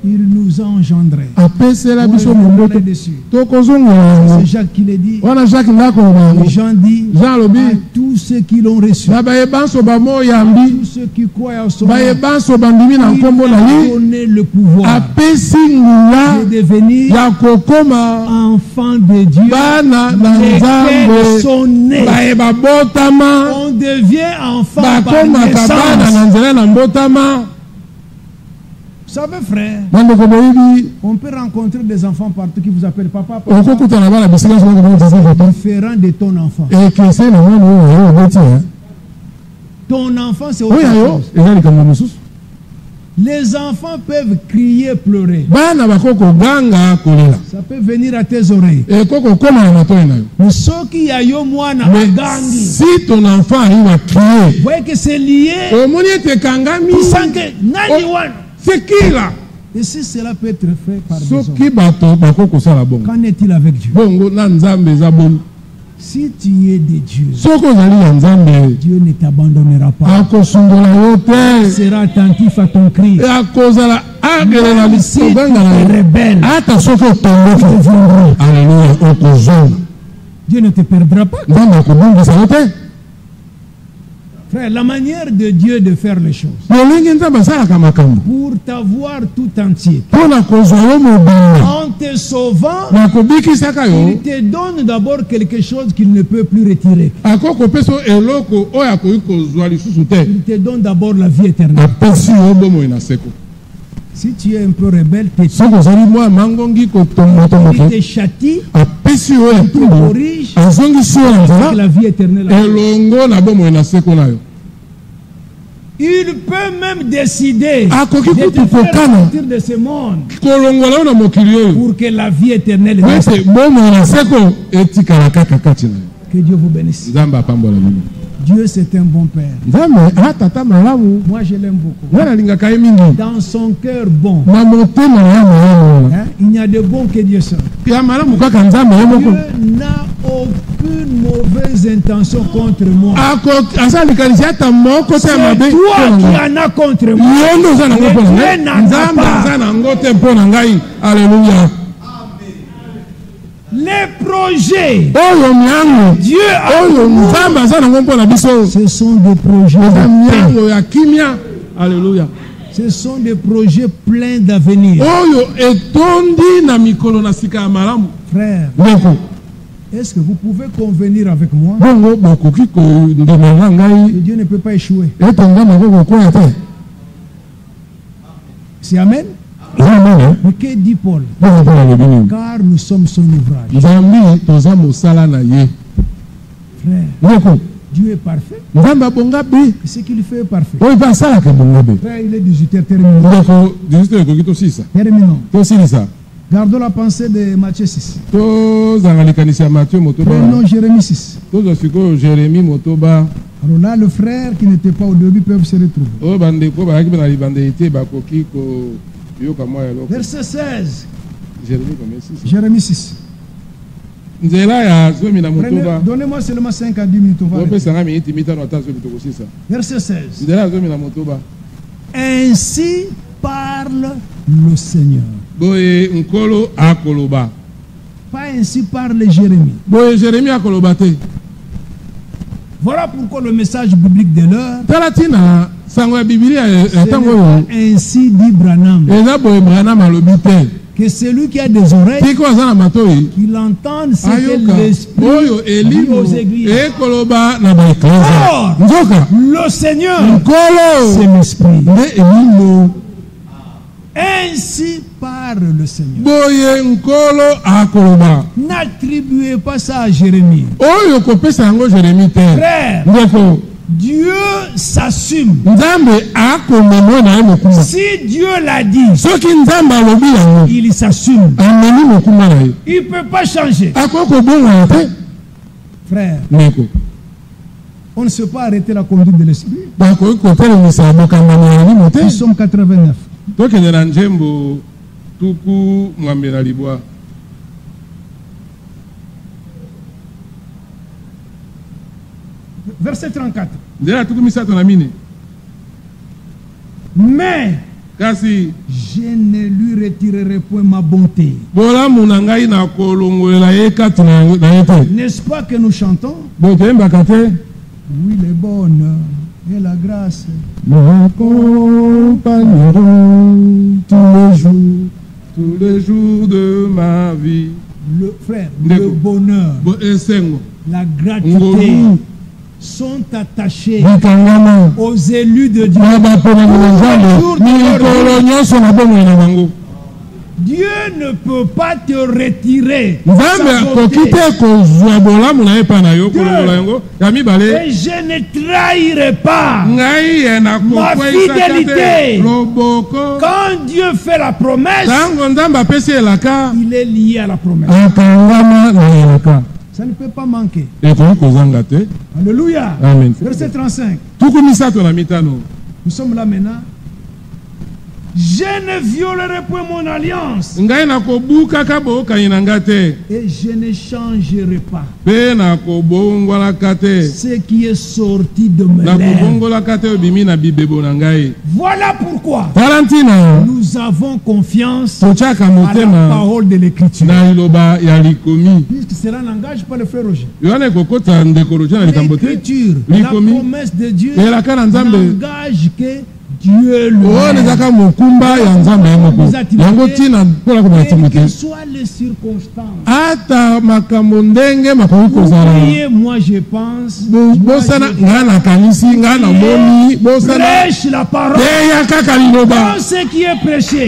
Il nous a engendrés. C'est Jacques qui l'a dit. Et Jean dit à tous ceux qui l'ont reçu, tous ceux qui croient en son nom, il a donné le pouvoir de devenir enfants de Dieu. Lesquels sont nés. On devient enfant par naissance. Vous savez, frère, on peut rencontrer des enfants partout qui vous appellent papa, différent de ton enfant. Ton enfant, c'est autre chose. Les enfants peuvent crier, pleurer. Ça peut venir à tes oreilles. Si ton enfant arrive à crier, vous voyez que c'est lié. C'est qui là? Et si cela peut être fait par des hommes, qu'en est-il avec Dieu? Si tu es de Dieu, Dieu ne t'abandonnera pas. Il sera attentif à ton cri. Même si tu es rebelle, Dieu ne te perdra pas. Frère, la manière de Dieu de faire les choses, pour t'avoir tout entier, en te sauvant, il te donne d'abord quelque chose qu'il ne peut plus retirer. Il te donne d'abord la vie éternelle. Si tu es un peu rebelle, il te châtie, il te corrige, avec la vie éternelle. Il peut même décider de te faire sortir de ce monde pour que la vie éternelle reste. Que Dieu vous bénisse. Dieu, c'est un bon Père. Moi, je l'aime beaucoup. Dans son cœur bon, il n'y a de bon que Dieu seul. Dieu n'a aucune mauvaise intention contre moi. C'est toi qui en as contre moi. Dieu n'en a pas. Alléluia. Les projets Dieu a, ce sont des projets Alléluia. Ce sont des projets pleins d'avenir. Frère, est-ce que vous pouvez convenir avec moi que Dieu ne peut pas échouer? C'est Amen? Mais que dit Paul? Car nous sommes son ouvrage. Frère, Dieu est parfait. Ce qu'il fait est parfait. Frère, il est 18h, terminons. Gardons la pensée de Matthieu 6. Prenons Jérémie 6. Alors là, le frère qui n'était pas au début peut se retrouver. Verset 16. Jérémie 6. Donnez-moi seulement 5 à 10 minutes. Verset 16. Ainsi parle le Seigneur. Pas ainsi parle Jérémie. Voilà pourquoi le message biblique de l'heure, ainsi dit Branham, que celui qui a des oreilles, qu'il entende ce que l'Esprit dit aux églises. Or, le Seigneur, c'est l'Esprit. Ainsi parle le Seigneur. N'attribuez pas ça à Jérémie. Frère, Dieu s'assume. Si Dieu l'a dit, il s'assume. Il ne peut pas changer. Frère, on ne sait pas arrêter la conduite de l'Esprit. Nous sommes 89. Verset 34. Mais je ne lui retirerai point ma bonté. N'est-ce pas que nous chantons? Oui, le bonheur et la grâce m'accompagneront tous les jours de ma vie. Le frère, le bonheur, la gratitude sont attachés aux élus de Dieu. Dieu ne peut pas te retirer. Et je ne trahirai pas ma fidélité. Quand Dieu fait la promesse, il est lié à la promesse. Ça ne peut pas manquer. Alléluia. Amen. Verset 35. Nous sommes là maintenant. Je ne violerai point mon alliance. Et je ne changerai pas ce qui est sorti de mes lèvres. Voilà pourquoi nous avons confiance à la parole de l'Écriture. Puisque cela n'engage pas le frère Roger. L'Écriture, la promesse de Dieu n'engage que Dieu lui-même. Quelles soient les circonstances. Voyez, moi je pense. Prêche la parole. Dans ce qui est prêché,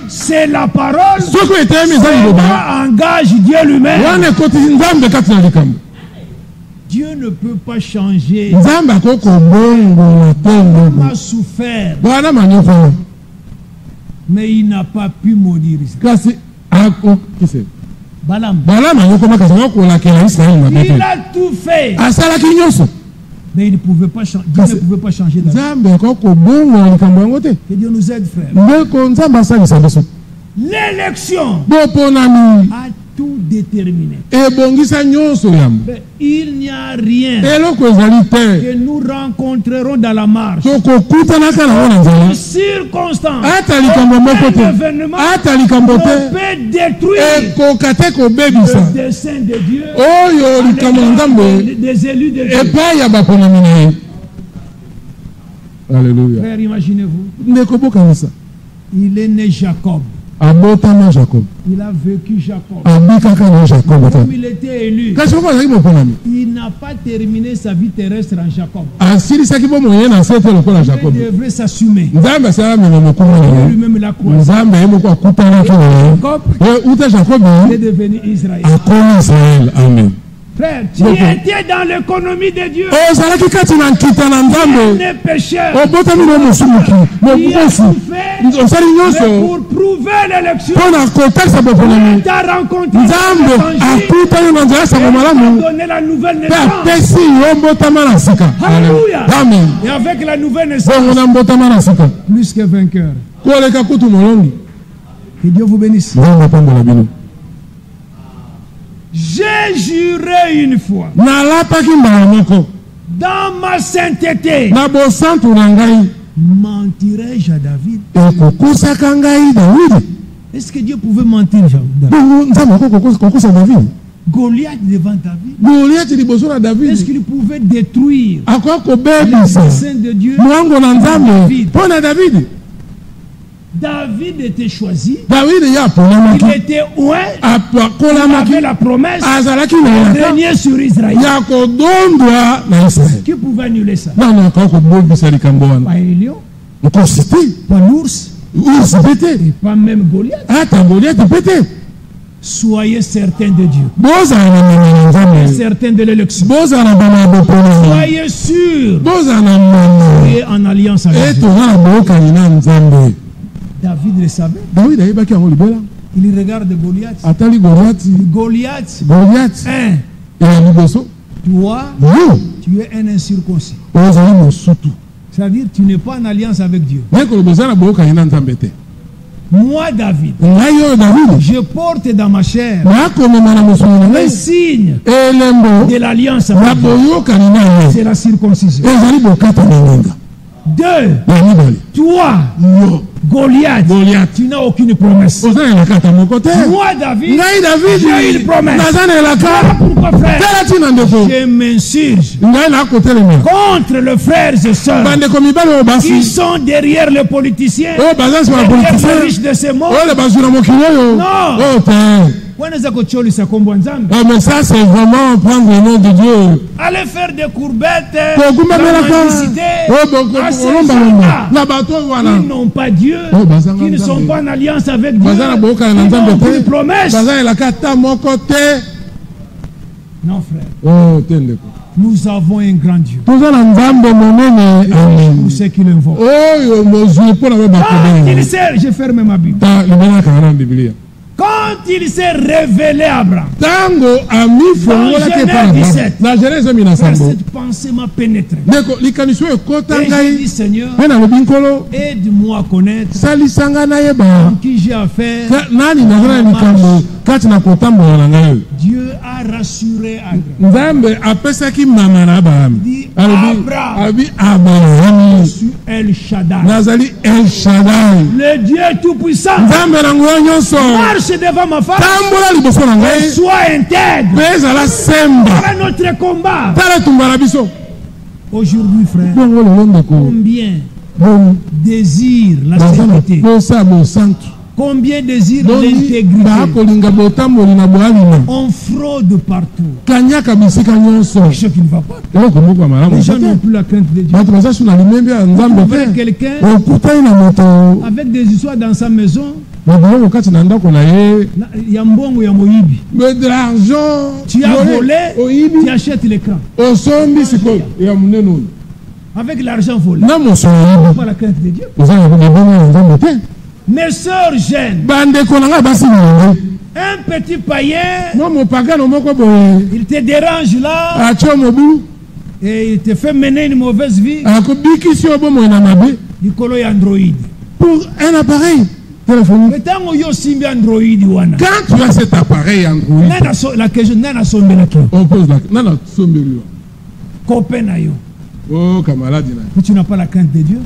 c'est la parole. Cela engage Dieu lui-même. Dieu ne peut pas changer. Il a souffert. Mais il n'a pas pu maudire Israël. Balaam. Il a tout fait. Mais il ne pouvait pas changer. Dieu ne pouvait pas changer d'avis. Que Dieu nous aide, frère. L'élection a tout déterminé. Il n'y a rien que nous rencontrerons dans la marche. Une circonstance, un événement peut détruire le dessein de Dieu, des élus de Dieu. Alléluia. Frère, imaginez-vous. Il est né Jacob. Il a vécu Jacob. Comme il était élu, il n'a pas terminé sa vie terrestre en Jacob. Il devrait s'assumer. Lui-même l'a croisé. Jacob, il est devenu Israël. Amen. Frère, tu étais dans l'économie de Dieu. Tu es pécheur. Tu as souffert. Mais pour prouver l'élection, tu as rencontré donné la nouvelle naissance. Alléluia. Et avec la nouvelle naissance, plus que vainqueur. Que Dieu vous bénisse. J'ai juré une fois dans ma sainteté, mentirai-je à David? Est-ce que Dieu pouvait mentir à David? Goliath devant David, est-ce qu'il pouvait détruire le dessein de Dieu pour David? David était choisi. Il était oint. Il avait la promesse de régner sur Israël. Qui pouvait annuler ça? Pas un lion, pas l'ours, et pas même Goliath. Soyez certains de Dieu. Certains de l'élection. Soyez sûrs. Et en alliance avec Dieu. David le savait. Il regarde Goliath. Goliath. Toi, tu es un incirconcis. C'est-à-dire tu n'es pas en alliance avec Dieu. Moi, David, je porte dans ma chair le signe de l'alliance avec Dieu. C'est la circoncision. 2. Toi, Goliath, tu n'as aucune promesse. Moi, David, j'ai une promesse. Voilà pourquoi, frère, je m'insurge contre les frères et sœurs qui sont derrière les politiciens, derrière les riches de ce monde. Non. Mais ça, c'est vraiment prendre le nom de Dieu. Allez faire des courbettes. Ils n'ont pas Dieu, qui ne sont pas en alliance avec Dieu, qui n'ont aucune promesse. Non, frère. Nous avons un grand Dieu. Pour ceux qui l'invoquent. Je ferme ma Bible. Quand il s'est révélé à Abraham, Tango ami fongo la ke Genèse 17, na Genèse 17. cette pensée m'a pénétré. Ndeko likaniso ekota Et j'ai ngai. dit, Seigneur, Mena lobinkolo. aide-moi à connaître Salisanga na yeba. en qui j'ai affaire. Nani nazana likambo kati na kotambola na ngai. Dieu a rassuré Abraham. Nzambe apesaki mama na Abraham. Dit Abraham. Abraham. Je suis El Shaddai. Nazali El Shaddai. Le Dieu tout-puissant. Nzambe na nguya nyonso. Marche devant ma face. Tambola liboso na ngai. Sois intègre. Pesa la semba. Voilà notre combat. Tala tumbala biso. Aujourd'hui, frère, combien désire la sainteté? Combien désire l'intégrité? On fraude partout. Quelque chose qui ne va pas. Les gens n'ont plus la crainte de Dieu. On trouve quelqu'un avec des histoires dans sa maison. Il y a mbongo, il y a moïbi. Mais de l'argent, tu as volé, tu achètes l'écran. Avec l'argent volé, pas la crainte de Dieu. Mes soeurs jeunes, un petit païen, il te dérange là et il te fait mener une mauvaise vie. Il colle Android. Pour un appareil téléphonique. Quand tu as cet appareil Android, on pose la question. Oh, camarade. Mais tu n'as pas la crainte de Dieu.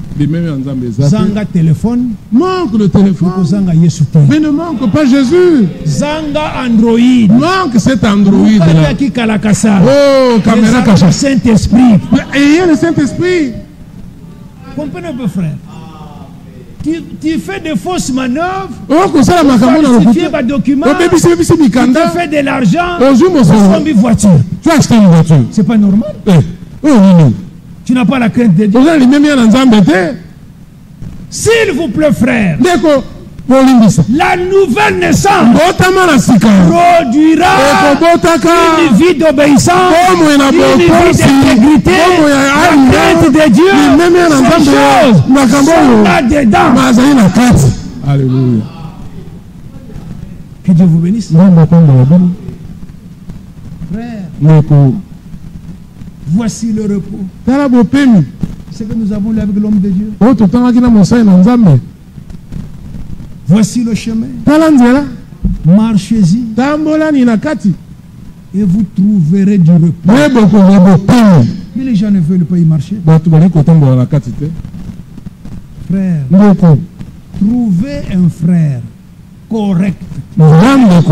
Zanga téléphone. Manque le téléphone. Mais ne manque pas Jésus. Zanga Android. Manque cet Android là. Oh, caméra cachée. Saint-Esprit. Ayez le Saint-Esprit. Comprenez un peu, frère. Tu fais des fausses manœuvres. Oh, ça la falsifier des documents. Tu fais de l'argent. Tu voiture. Tu as acheté une voiture. C'est pas normal. Tu n'as pas la crainte de Dieu. S'il vous plaît, frère, la nouvelle naissance produira une vie d'obéissance, une vie d'intégrité, la crainte de Dieu. Ces choses sont là-dedans. Alléluia. Que Dieu vous bénisse. Frère, voici le repos. Ce que nous avons lu avec l'homme de Dieu. Voici le chemin. Marchez-y. Et vous trouverez du repos. Mais les gens ne veulent pas y marcher. Frère, trouvez un frère correct, qui n'a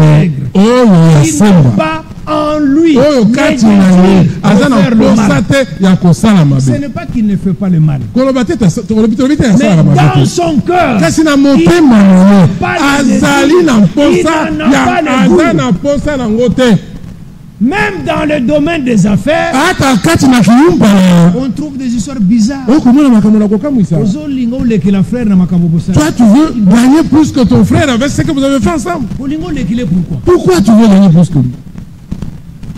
pas en lui ce n'est pas qu'il ne fait pas le mal, mais dans son cœur il n'en a pas le goût. Même dans le domaine des affaires, on trouve des histoires bizarres. Toi, tu veux gagner plus que ton frère avec ce que vous avez fait ensemble. Pourquoi tu veux gagner plus que lui?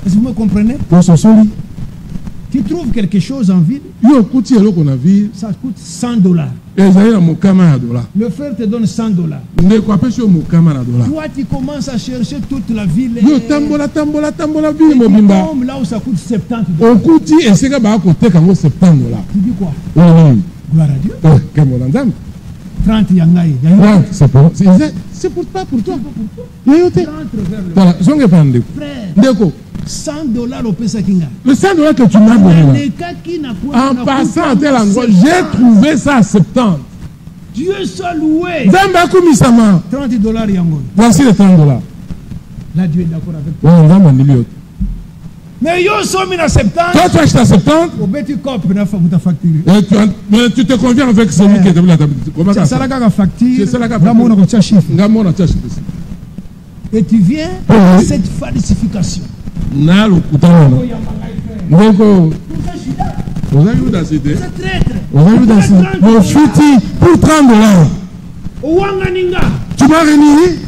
Est-ce que vous me comprenez? Tu trouves quelque chose en ville, ça coûte $100. Le frère te donne $100. Toi, tu commences à chercher toute la ville. Et tu tombes là où ça coûte $70. Tu dis quoi? Gloire à Dieu. 30 yangai. C'est pour toi. 30 vers le frère. $100 au Pesakinga. Le $100 que tu m'as donné, en passant à tel endroit, j'ai trouvé ça à 70. Dieu soit loué. $30 yango. Voici les $30. Là, Dieu est d'accord avec toi. Mais yo somi na 70. Toi, tu achètes à 70. Au petit cop, na facture. Mais tu te conviens avec celui qui est devenu la table. C'est ça la facture. C'est ça la facture. Et tu viens à cette falsification. Pour $30. Tu m'as réuni.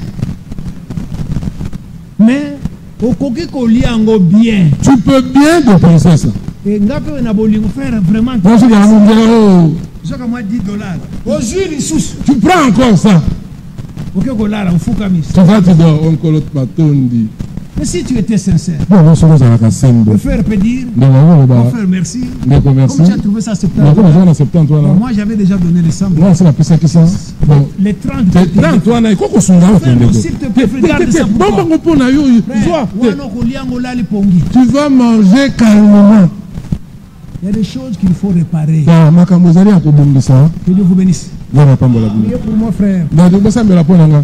Mais bien. Tu peux bien dépenser ça. Et vraiment. $10. Tu prends encore ça. Tu vas te dire, on colote matondi. Mais si tu étais sincère, le faire pédir, faire merci, comme tu as trouvé ça acceptable. Moi j'avais déjà donné les 100. Les 30. S'il te plaît, regarde ça pour toi. Tu vas manger calmement. Il y a des choses qu'il faut réparer. Que Dieu vous bénisse. Priez pour moi, frère.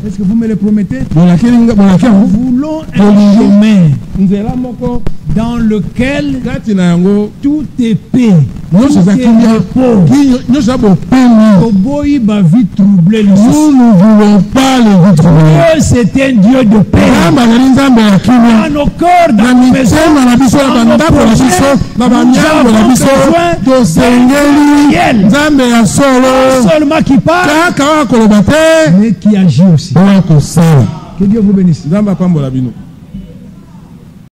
Est-ce que vous me le promettez? Nous voulons un chemin dans lequel tout est paix. Oboyi va vite troubler le nous ne voulons pas le vite troubler. Dieu, c'est un Dieu de paix. Dans nos corps, dans nos maisons, dans nos projets, nous avons besoin seulement qui parle, mais qui agit aussi. Que Dieu vous bénisse.